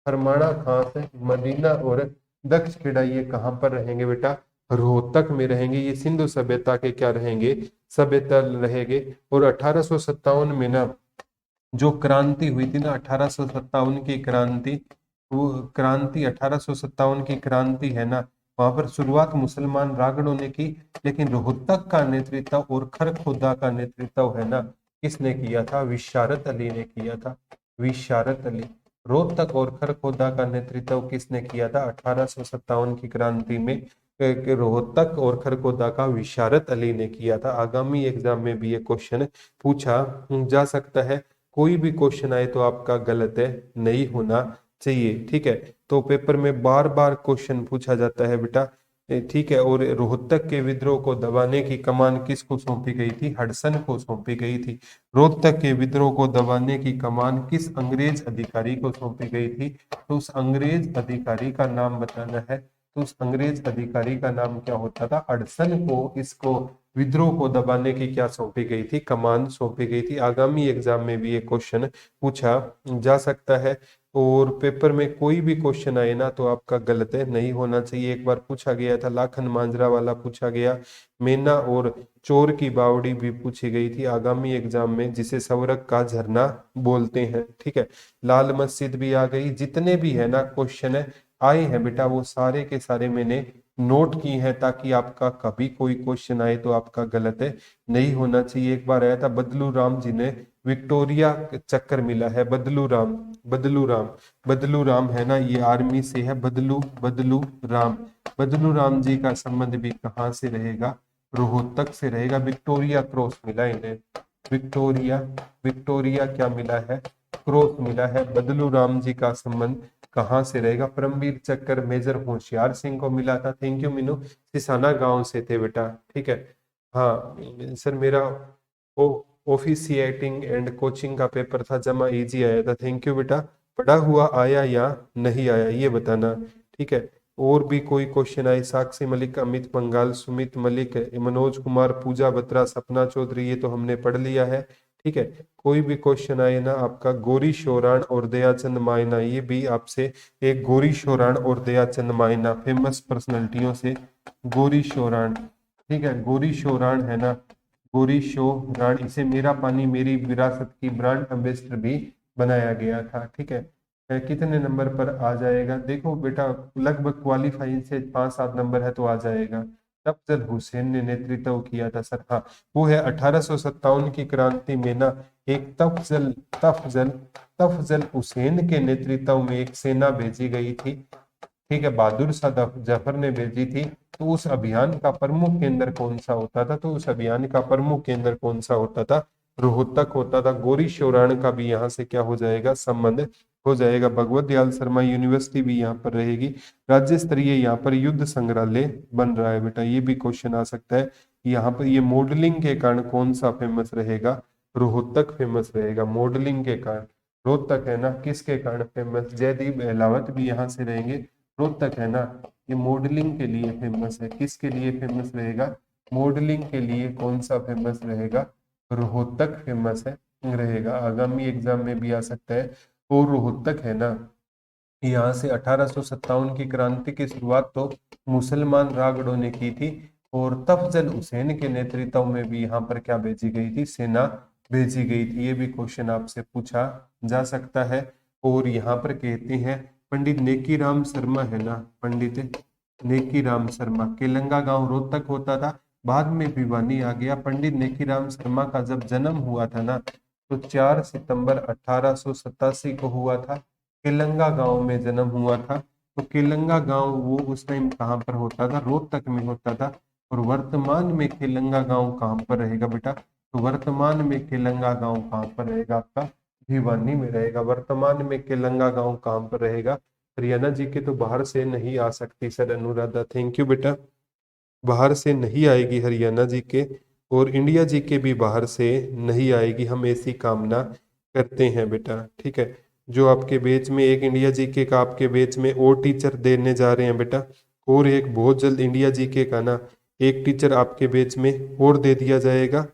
फरमाना खास, मदीना और दक्ष खेड़ा, ये कहाँ पर रहेंगे बेटा, रोहतक में रहेंगे। ये सिंधु सभ्यता के क्या रहेंगे, सभ्यता रहेंगे। और 1857 में ना जो क्रांति हुई थी ना, 1857 की क्रांति, वो क्रांति 1857 की क्रांति है ना, वहां पर शुरुआत मुसलमान रागड़ों ने की, लेकिन रोहतक का नेतृत्व और खरखोदा का नेतृत्व है ना, किसने किया था, विशारत अली ने किया था, विशारत अली। रोहतक और खरखोदा का नेतृत्व किसने किया था 1857 की क्रांति में, रोहतक और खरखोदा का विशारत अली ने किया था। आगामी एग्जाम में भी ये क्वेश्चन पूछा जा सकता है। कोई भी क्वेश्चन आए तो आपका गलत है नहीं होना चाहिए, ठीक है। तो पेपर में बार बार क्वेश्चन पूछा जाता है बेटा, ठीक है। और रोहतक के विद्रोह को दबाने की कमान किसको सौंपी गई थी, हडसन को सौंपी गई थी। रोहतक के विद्रोह को दबाने की कमान किस अंग्रेज अधिकारी को सौंपी गई थी, तो उस अंग्रेज अधिकारी का नाम बताना है। तो उस अंग्रेज अधिकारी का नाम क्या होता था, हडसन को इसको विद्रोह को दबाने की क्या सौंपी गई थी, कमान सौंपी गई थी। आगामी एग्जाम में भी ये क्वेश्चन पूछा जा सकता है। और पेपर में कोई भी क्वेश्चन आए ना तो आपका गलत है नहीं होना चाहिए। एक बार पूछा गया था, लाखन मांजरा वाला पूछा गया, मेना और चोर की बावड़ी भी पूछी गई थी आगामी एग्जाम में, जिसे सवरक का झरना बोलते हैं, ठीक है। लाल मस्जिद भी आ गई। जितने भी है ना क्वेश्चन आए हैं बेटा, वो सारे के सारे मैंने नोट की है, ताकि आपका कभी कोई क्वेश्चन आए तो आपका गलत है नहीं होना चाहिए। एक बार आया था, बदलू राम जी ने विक्टोरिया चक्कर मिला है, बदलू राम, बदलू राम, बदलू राम है ना, ये आर्मी से है, बदलू, बदलू राम। बदलू राम जी का संबंध भी कहाँ से रहेगा, रोहतक से रहेगा। विक्टोरिया क्रॉस मिला इन्हें, विक्टोरिया, विक्टोरिया क्या मिला है, क्रॉस मिला है। बदलू राम जी का संबंध कहाँ से रहेगा, परमवीर चक्कर मेजर होशियार सिंह को मिला था। थैंक यू मीनू, सिसाना गांव से थे बेटा, ठीक है। हाँ सर, मेरा ओ ऑफिशिएटिंग एंड कोचिंग का पेपर था, जमा इजी आया था। थैंक यू बेटा। पढ़ा हुआ आया या नहीं आया ये बताना, ठीक है। और भी कोई क्वेश्चन आए, साक्षी मलिक, अमित पंगाल, सुमित मलिक, मनोज कुमार, पूजा बत्रा, सपना चौधरी, ये तो हमने पढ़ लिया है, ठीक है। कोई भी क्वेश्चन आए ना आपका, गौरी शोराण और दयाचंद मायना, ये भी आपसे एक गौरी शोराण और दयाचंद मायना फेमस पर्सनैलिटियों से, गौरी शोराण, ठीक है। गौरी शोराण है ना, गौरी शोराण, इसे मेरा पानी मेरी विरासत की ब्रांड एम्बेसडर भी बनाया गया था, ठीक है। कितने नंबर पर आ जाएगा, देखो बेटा लगभग क्वालिफाइंग से 5-7 नंबर है तो आ जाएगा। अफजल हुसैन ने नेतृत्व किया था सर, हाँ वो है 1857 की क्रांति में ना, एक तफजल तफजल तफजल हुसैन के नेतृत्व में एक सेना भेजी गई थी, ठीक है, बहादुर शाह जफर ने भेजी थी। तो उस अभियान का प्रमुख केंद्र कौन सा होता था, तो उस अभियान का प्रमुख केंद्र कौन सा होता था, रोहतक होता था। गौरी शोराण का भी यहाँ से क्या हो जाएगा, संबंध हो जाएगा। भगवत दयाल शर्मा यूनिवर्सिटी भी यहाँ पर रहेगी। राज्य स्तरीय यहाँ पर युद्ध संग्रहालय बन रहा है बेटा, ये भी क्वेश्चन आ सकता है। यहाँ पर ये मॉडलिंग के कारण कौन सा फेमस रहेगा, रोहतक फेमस रहेगा मॉडलिंग के कारण। रोहतक है ना, किसके कारण फेमस, जयदीप अहलावत भी यहाँ से रहेंगे। रोहतक है ना, ये मॉडलिंग के लिए फेमस है, किसके लिए फेमस रहेगा, मॉडलिंग के लिए कौन सा फेमस रहेगा, रोहतक फेमस है रहेगा। आगामी एग्जाम में भी आ सकता है। और रोहतक है ना, यहाँ से 1857 की क्रांति की शुरुआत तो मुसलमान रागड़ों ने की थी, और तफजल हुसैन के नेतृत्व में भी यहाँ पर क्या भेजी गई थी, सेना भेजी गई थी। ये भी क्वेश्चन आपसे पूछा जा सकता है। और यहाँ पर कहते हैं पंडित नेकीराम शर्मा है ना, पंडित नेकीराम शर्मा, केलंगा गांव रोहतक होता था, बाद में भिवानी आ गया। पंडित नेकीराम शर्मा का जब जन्म हुआ था ना, तो 4 सितंबर 1887 को हुआ था। केलंगा गांव में जन्म हुआ था। तो केलंगा गांव वो उस टाइम कहाँ पर होता था, रोहतक में होता था। और वर्तमान में केलंगा गांव कहाँ पर रहेगा बेटा? तो वर्तमान में केलंगा गांव कहाँ पर रहेगा? आपका भिवानी में रहेगा। वर्तमान में केलंगा गांव कहाँ पर रहेगा? हरियाणा जी के तो बाहर से नहीं आ सकती सर अनुराधा, थैंक यू बेटा। बाहर से नहीं आएगी हरियाणा जी के, और इंडिया जी के भी बाहर से नहीं आएगी, हम ऐसी कामना करते हैं बेटा, ठीक है। जो आपके बैच में एक इंडिया जी के का आपके बैच में और टीचर देने जा रहे हैं बेटा, और एक बहुत जल्द इंडिया जी के का ना एक टीचर आपके बैच में और दे दिया जाएगा,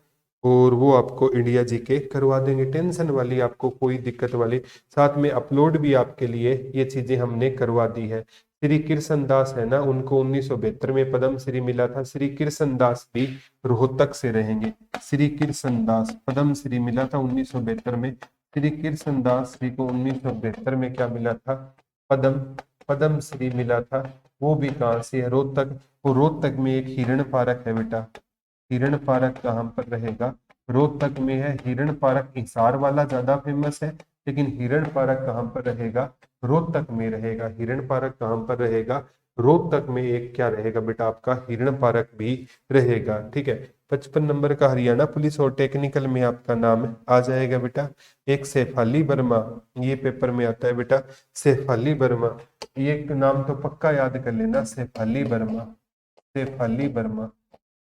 और वो आपको इंडिया जी के करवा देंगे। टेंशन वाली आपको कोई दिक्कत वाली, साथ में अपलोड भी आपके लिए ये चीजें हमने करवा दी है। श्री कृष्ण दास है ना, उनको 1972 में पद्म श्री मिला था। श्री कृष्ण दास भी रोहतक से रहेंगे। श्री कृष्ण दास पद्म श्री मिला था 1972 में। श्री कृष्ण दास जी को 1972 में क्या मिला था? पद्म पद्म श्री मिला था। वो भी कहाँ से है? रोहतक। और रोहतक में एक हिरण पार्क है बेटा। हिरण पार्क कहाँ पर रहेगा? रोहतक में है हिरण पार्क। हिसार वाला ज्यादा फेमस है, लेकिन हिरण पार्क कहाँ पर रहेगा? रोहतक में रहेगा। हिरण पार्क कहाँ पर रहेगा? रोहतक में एक क्या रहेगा बेटा? आपका हिरण पार्क भी रहेगा, ठीक है। 55 नंबर का हरियाणा पुलिस और टेक्निकल में आपका नाम आ जाएगा बेटा। एक सैफाली वर्मा, ये पेपर में आता है बेटा, सैफाली वर्मा। ये नाम तो पक्का याद कर लेना, सैफाली वर्मा। सैफाली वर्मा,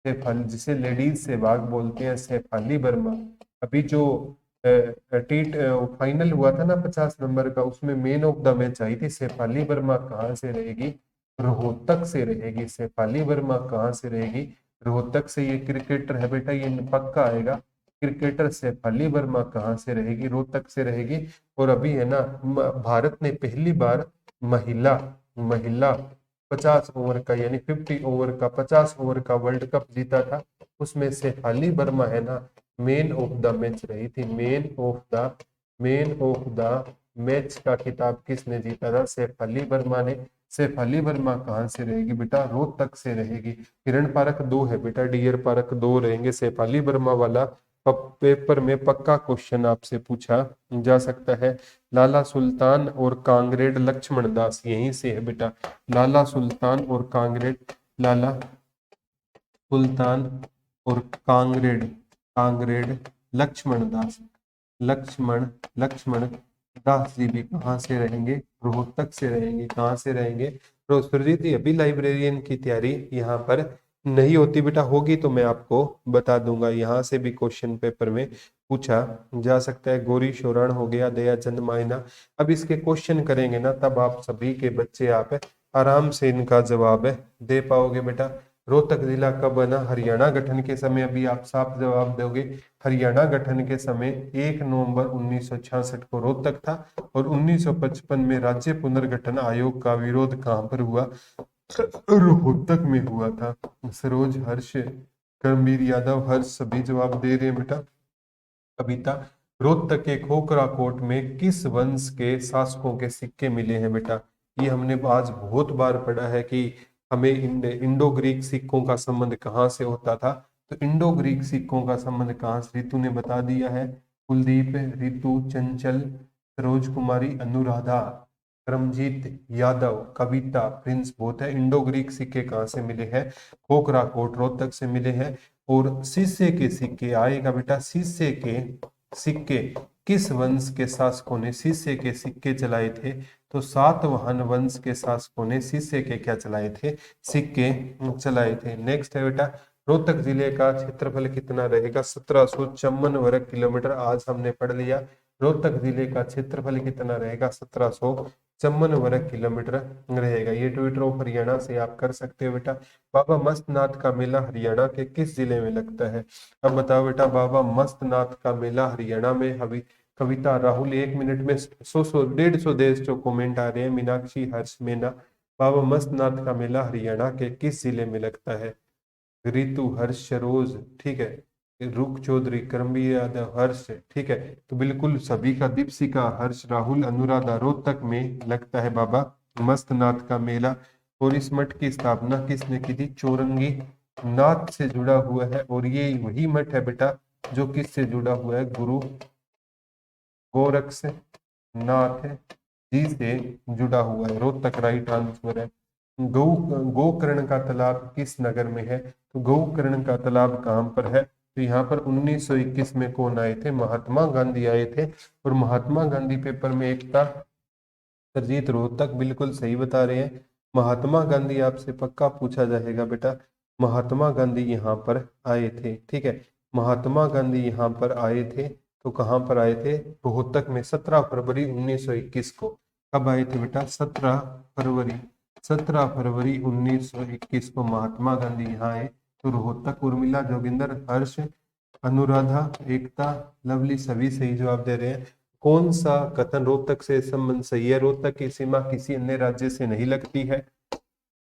सैफाली जिसे लेडीज सहवाग बोलते हैं, सैफाली वर्मा। अभी जो टीट फाइनल हुआ था ना 50 नंबर का, उसमें मैन ऑफ द मैच आई थी सैफाली वर्मा। कहाँ से रहेगी? रोहतक से रहेगी। सैफाली वर्मा कहाँ से रहेगी? रोहतक से। ये क्रिकेटर है बेटा, ये पक्का आएगा। क्रिकेटर सैफाली वर्मा कहाँ से रहेगी? रोहतक से रहेगी। और अभी है ना, भारत ने पहली बार महिला महिला 50 ओवर का, यानी 50 ओवर का वर्ल्ड कप जीता था। उसमें सैफाली वर्मा है ना, मैन ऑफ द मैच रही थी। मैन ऑफ द मैच का खिताब किसने जीता था? सैफाली वर्मा ने। सैफाली वर्मा कहाँ से रहेगी बेटा? रोहतक से रहेगी। हिरण पार्क 2 है बेटा, डियर पार्क 2 रहेंगे। सैफाली वर्मा वाला पेपर में पक्का क्वेश्चन आपसे पूछा जा सकता है। लाला सुल्तान और कांग्रेड लक्ष्मण दास यहीं से है बेटा। लाला सुल्तान और कांग्रेड, लाला सुल्तान और कांग्रेड, कांग्रेड लक्ष्मण दास, लक्ष्मण लक्ष्मण दास जी भी कहाँ से रहेंगे? रोहतक से रहेंगे। कहाँ से रहेंगे? तो सुरजीत जी, अभी लाइब्रेरियन की तैयारी यहाँ पर नहीं होती बेटा, होगी तो मैं आपको बता दूंगा। यहाँ से भी क्वेश्चन पेपर में पूछा जा सकता है। गौरी शोरण हो गया, दया चंद मायना। अब इसके क्वेश्चन करेंगे ना, तब आप सभी के बच्चे आप आराम से इनका जवाब दे पाओगे बेटा। रोहतक जिला कब बना? हरियाणा गठन के समय। अभी आप साफ जवाब दोगे। हरियाणा गठन के समय 1 नवंबर 1966 को रोहतक था। और 1955 में राज्य पुनर्गठन आयोग का विरोध कहाँ पर हुआ? रोहतक में हुआ था। सरोज, हर्ष, करमवीर यादव, हर्ष सभी जवाब दे रहे हैं बेटा। कविता, रोहतक के खोखरा कोट में किस वंश के शासकों के सिक्के मिले हैं बेटा? ये हमने आज बहुत बार पढ़ा है कि हमें इंडो ग्रीक सिक्कों का संबंध कहाँ से होता था। तो इंडो ग्रीक सिक्कों का संबंध कहाँ से? रितु ने बता दिया है। कुलदीप, रितु, चंचल, सरोज कुमारी, अनुराधा, करमजीत यादव, कविता, प्रिंस बहुत है। इंडो ग्रीक सिक्के कहाँ से मिले हैं? खोखरा कोट रोहतक से मिले हैं। और शीशे के सिक्के आएगा बेटा। शीशे के सिक्के किस वंश के शासकों ने शीशे के सिक्के चलाए थे? तो सातवाहन वंश के शासकों ने शीशे के क्या चलाए थे? सिक्के चलाए थे। नेक्स्ट है बेटा, रोहतक जिले का क्षेत्रफल कितना रहेगा? 1754 वर्ग किलोमीटर। आज हमने पढ़ लिया। रोहतक जिले का क्षेत्रफल कितना रहेगा? 1754 वर्ग किलोमीटर रहेगा। ये ट्विटर ऑफ हरियाणा से आप कर सकते हो बेटा। बाबा मस्तनाथ का मेला हरियाणा के किस जिले में लगता है? अब बताओ बेटा, बाबा मस्तनाथ का मेला हरियाणा में हवि कविता, राहुल 1 मिनट में 100 देश जो कमेंट आ रहे हैं। मीनाक्षी, हर्ष, मीना, बाबा मस्तनाथ का मेला हरियाणा के किस जिले में लगता है? रितु, हर्ष, सरोज, ठीक है, रुक चौधरी, करमवीर यादव, हर्ष, ठीक है। तो बिल्कुल सभी का, दीपशिका, हर्ष, राहुल, अनुराधा, रोहतक में लगता है बाबा मस्तनाथ का मेला। और इस मठ की स्थापना किसने की थी? चौरंगी नाथ से जुड़ा हुआ है। और ये वही मठ है बेटा जो किससे जुड़ा हुआ है? गुरु गोरक्षनाथ जी से जुड़ा हुआ है। रोहतक राइट आंसर है। गोकर्ण का तालाब किस नगर में है? तो गोकर्ण का तालाब कहाँ पर है? तो यहाँ पर 1921 में कौन आए थे? महात्मा गांधी आए थे। और महात्मा गांधी पेपर में एक था, सरजीत रोहतक बिल्कुल सही बता रहे हैं। महात्मा गांधी आपसे पक्का पूछा जाएगा बेटा। महात्मा गांधी यहाँ पर आए थे, ठीक है। महात्मा गांधी यहाँ पर आए थे, तो कहाँ पर आए थे? रोहतक में 17 फरवरी 1921 को। कब आए थे बेटा? 17 फरवरी। 17 फरवरी 1921 को महात्मा गांधी यहाँ आए। तो रोहतक, उर्मिला, जोगिंदर, हर्ष, अनुराधा, एकता, लवली सभी सही जवाब दे रहे हैं। कौन सा कथन रोहतक से संबंध सही है? रोहतक की सीमा किसी अन्य राज्य से नहीं लगती है।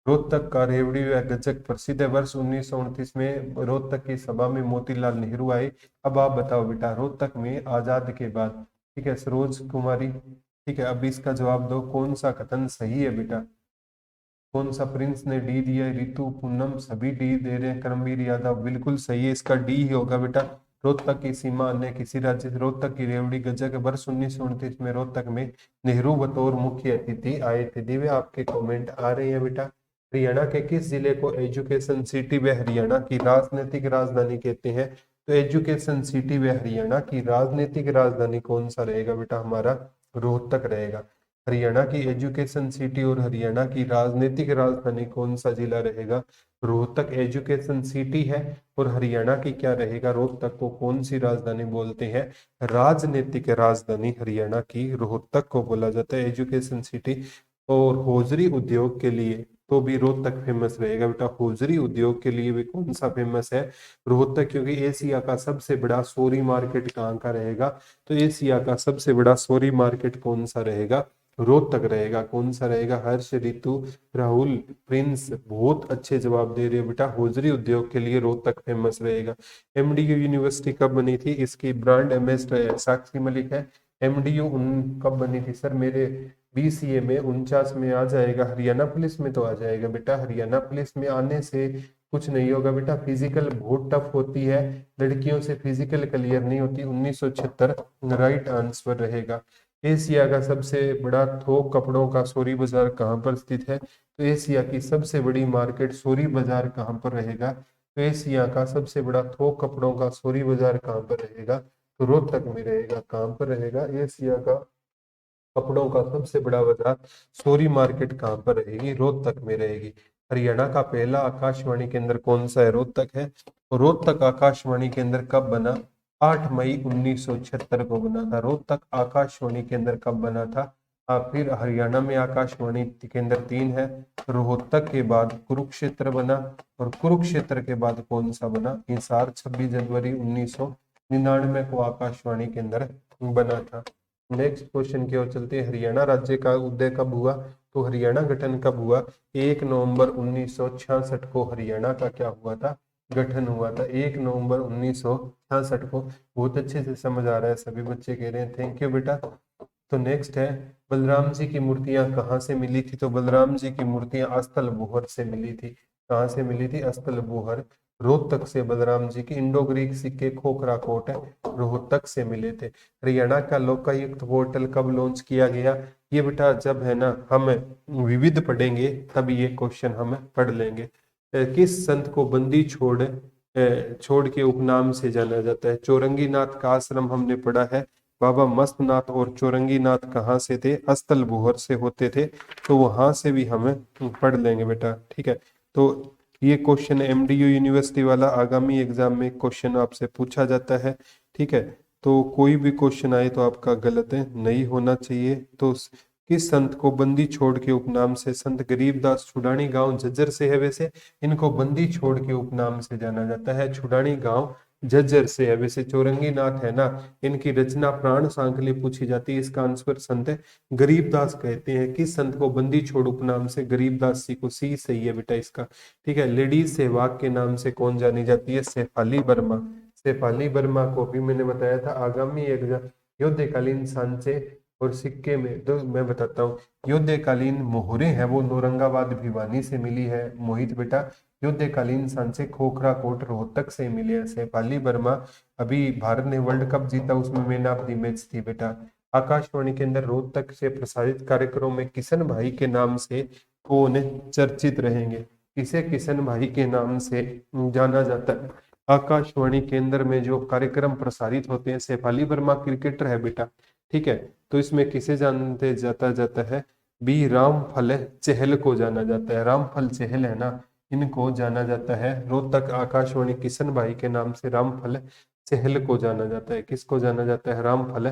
रोहतक का रेवड़ी व गज्जक प्रसिद्ध है। वर्ष 1929 में रोहतक की सभा में मोतीलाल नेहरू आए। अब आप बताओ बेटा, रोहतक में आजाद के बाद, ठीक है, सरोज कुमारी, ठीक है। अब इसका जवाब दो, कौन सा कथन सही है बेटा? कौन सा? प्रिंस ने डी दिया, रितु, पूनम सभी डी दे रहे हैं, करमवीर यादव बिल्कुल सही है, इसका डी ही होगा बेटा। रोहतक की सीमा अन्य किसी राज्य से। रोहतक की रेवड़ी गज्जक वर्ष 1929 में रोहतक में नेहरू बतौर मुख्य अतिथि आए थे। दिव्य आपके कमेंट आ रहे हैं बेटा। हरियाणा के किस जिले को एजुकेशन सिटी व हरियाणा की राजनीतिक राजधानी कहते हैं? तो एजुकेशन सिटी व हरियाणा की राजनीतिक राजधानी कौन सा रहेगा बेटा? हमारा रोहतक रहेगा। हरियाणा की एजुकेशन सिटी और हरियाणा की राजनीतिक राजधानी कौन सा जिला रहेगा? रोहतक एजुकेशन सिटी है। और हरियाणा की क्या रहेगा? रोहतक को कौन सी राजधानी बोलते हैं? राजनीतिक राजधानी हरियाणा की रोहतक को बोला जाता है, एजुकेशन सिटी। और होजरी उद्योग के लिए तो भी रोहतक फेमस रहेगा बेटा। होजरी उद्योग के लिए भी कौन सा फेमस है? रोहतक, क्योंकि एशिया का सबसे बड़ा सोरी मार्केट कहाँ का रहेगा? तो एशिया का सबसे बड़ा सोरी मार्केट कौन सा रहेगा? रोहतक रहेगा। कौन सा रहेगा? हर्ष, रितु, राहुल, प्रिंस बहुत अच्छे जवाब दे रहे हो बेटा। होजरी उद्योग के लिए रोहतक फेमस रहेगा। एमडीयू यूनिवर्सिटी कब बनी थी? इसकी ब्रांड एम्बेसडर साक्षी मलिक है। एमडीयू कब बनी थी? सर मेरे बीसीए में 49 में आ जाएगा। हरियाणा पुलिस में तो आ जाएगा बेटा। हरियाणा पुलिस में आने से कुछ नहीं होगा बेटा, फिजिकल बहुत टफ होती है, लड़कियों से फिजिकल क्लियर नहीं होती। 1976 राइट आंसर रहेगा। एशिया का सबसे बड़ा थोक कपड़ों का सोरी बाजार कहाँ पर स्थित है? तो एशिया की सबसे बड़ी मार्केट सोरी बाजार कहाँ पर रहेगा? तो एशिया का सबसे बड़ा थोक कपड़ों का सोरी बाजार कहाँ पर रहेगा? तो रोहतक में रहेगा। कहाँ पर रहेगा? एशिया का कपड़ों का सबसे बड़ा बाजार सोरी मार्केट कहाँ पर रहेगी? रोहतक में रहेगी। हरियाणा का पहला आकाशवाणी केंद्र कौन सा है? रोहतक है। रोहतक आकाशवाणी केंद्र कब बना? 8 मई 1976 को बना था। रोहतक आकाशवाणी केंद्र कब बना था? फिर हरियाणा में आकाशवाणी केंद्र 3 है। रोहतक के बाद कुरुक्षेत्र बना, और कुरुक्षेत्र के बाद कौन सा बना? हिसार 26 जनवरी 1999 को आकाशवाणी केंद्र बना था। नेक्स्ट क्वेश्चन की ओर चलते हैं। हरियाणा राज्य का उदय कब हुआ? तो हरियाणा गठन कब हुआ? 1 नवंबर 1966 को हरियाणा का क्या हुआ था? गठन हुआ था। 1 नवंबर 1966 को। बहुत अच्छे से समझ आ रहा है, सभी बच्चे कह रहे हैं थैंक यू बेटा। तो नेक्स्ट है, बलराम जी की मूर्तियां कहाँ से मिली थी? तो बलराम जी की मूर्तियां अस्थल बोहर से मिली थी। कहाँ से मिली थी? अस्थल बोहर। रोहतक से बलराम जी की इंडो ग्रीक सिक्के खोखरा कोट रोहतक से मिले थे। हरियाणा का लोकायुक्त पोर्टल कब लॉन्च किया गया? ये बेटा जब है ना हम विविध पढ़ेंगे तब ये क्वेश्चन हम पढ़ लेंगे। किस संत को बंदी छोड़ के उपनाम से जाना जाता है? चौरंगीनाथ का आश्रम हमने पढ़ा है। बाबा मस्तनाथ और चौरंगीनाथ कहाँ से थे? अस्थल बोहर से होते थे। तो वहां से भी हमें पढ़ लेंगे बेटा, ठीक है। तो ये क्वेश्चन एमडीयू यूनिवर्सिटी वाला आगामी एग्जाम में क्वेश्चन आपसे पूछा जाता है, ठीक है। तो कोई भी क्वेश्चन आए तो आपका गलत है, नहीं होना चाहिए। तो किस संत को बंदी छोड़ के उपनाम से? संत गरीबदास छुडानी, गांव झज्जर से है। वैसे इनको बंदी छोड़ के उपनाम से जाना जाता है। छुडानी गांव झज्जर से है। वैसे चौरंगीनाथ है ना, इनकी रचना प्राण सांकली पूछी जाती है, इसका आंसर संत गरीबदास कहते हैं। किस संत को बंदी छोड़ उपनाम से? गरीबदास जी को। सी सही है बेटा इसका, ठीक है। लेडीज सहवाग के नाम से कौन जानी जाती है? शेफाली वर्मा। शेफाली वर्मा को भी मैंने बताया था आगामी एग्जाम युद्धकालीन सांचे और सिक्के में। तो मैं बताता हूँ, युद्धकालीन मोहरे हैं वो नौरंगाबाद भिवानी से मिली है मोहित बेटा। युद्धकालीन सांचे खोखरा कोट रोहतक से मिले हैं। शेफाली वर्मा। अभी भारत ने वर्ल्ड कप जीता, उसमें मैन ऑफ द मैच थी बेटा। आकाशवाणी के अंदर रोहतक से प्रसारित कार्यक्रमों में किशन भाई के नाम से कौन चर्चित रहेंगे? किसे किशन भाई के नाम से जाना जाता है? आकाशवाणी केंद्र में जो कार्यक्रम प्रसारित होते हैं, शेफाली वर्मा क्रिकेटर है बेटा, ठीक है, तो इसमें किसे जानते जाता जाता है? बी रामफल चहल को जाना जाता है। रामफल चहल है ना, इनको जाना जाता है रोहतक आकाशवाणी किशन भाई के नाम से। रामफल चहल को जाना जाता है। किसको जाना जाता है? रामफल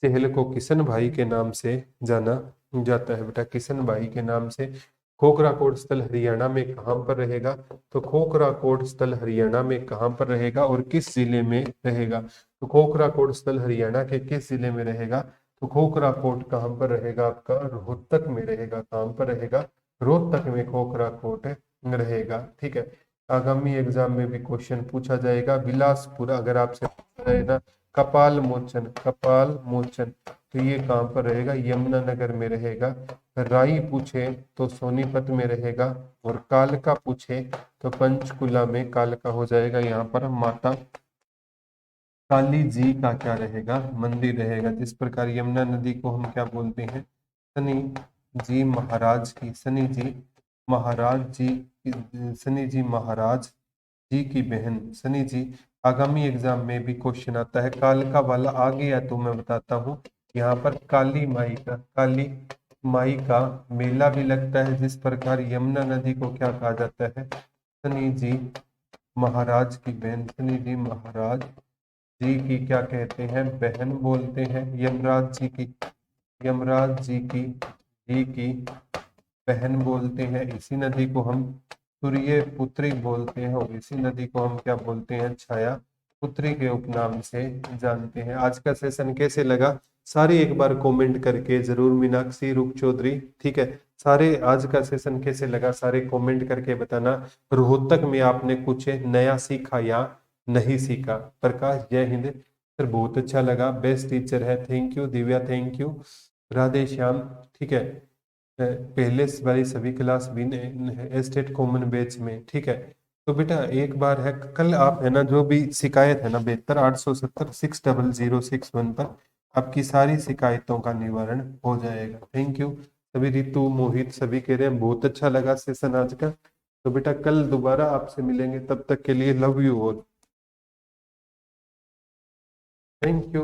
चहल को किशन भाई के नाम से जाना जाता है बेटा, किशन भाई के नाम से। खोखरा कोट स्थल हरियाणा में कहाँ पर रहेगा? तो खोखरा कोट स्थल हरियाणा में कहाँ पर रहेगा और किस जिले में रहेगा? तो खोखरा कोट स्थल हरियाणा के किस जिले में रहेगा? तो खोखरा कोट कहाँ पर रहेगा आपका? रोहतक में रहेगा। कहाँ पर रहेगा? रोहतक में खोखरा कोट रहेगा, ठीक है। आगामी एग्जाम में भी क्वेश्चन पूछा जाएगा। बिलासपुर अगर आपसे पूछा जाए ना, कपाल मोचन, कपाल मोचन, तो ये कहाँ पर रहेगा? यमुनानगर में रहेगा। राई पूछे तो सोनीपत में रहेगा, और कालका पूछे तो पंचकुला में कालका हो जाएगा। यहाँ पर माता काली जी का क्या रहेगा? मंदिर रहेगा। जिस प्रकार यमुना नदी को हम क्या बोलते हैं? शनि जी महाराज की, शनि जी महाराज जी, शनि जी महाराज जी की बहन शनि जी। आगामी एग्जाम में भी क्वेश्चन आता है, कालका वाला आ गया तो मैं बताता हूँ। यहाँ पर काली माई का मेला भी लगता है। जिस प्रकार यमुना नदी को क्या कहा जाता है? शनि जी महाराज की बहन, शनि जी महाराज जी की क्या कहते हैं? बहन बोलते हैं। यमराज जी की, यमराज जी की बहन बोलते हैं। इसी नदी को हम सूर्य पुत्री बोलते हैं, और इसी नदी को हम क्या बोलते हैं? छाया पुत्री के उपनाम से जानते हैं। आज का सेशन कैसे लगा? सारे एक बार कमेंट करके जरूर, मीनाक्षी रूप चौधरी, ठीक है, सारे आज का सेशन कैसे लगा सारे कमेंट करके बताना। रोहतक में आपने कुछ नया सीखा या नहीं सीखा? प्रकाश, जय हिंद सर, बहुत अच्छा लगा, बेस्ट टीचर है, thank you. Divya, thank you. Radhe Shyam, ठीक है। पहले वाली सभी क्लास भी स्टेट कॉमन बैच में, ठीक है। तो बेटा एक बार है, कल आप है ना जो भी शिकायत है ना 72 870 60061 पर, आपकी सारी शिकायतों का निवारण हो जाएगा। थैंक यू सभी। रितु, मोहित सभी कह रहे हैं बहुत अच्छा लगा सेशन आज का। तो बेटा कल दोबारा आपसे मिलेंगे, तब तक के लिए love you all, thank you.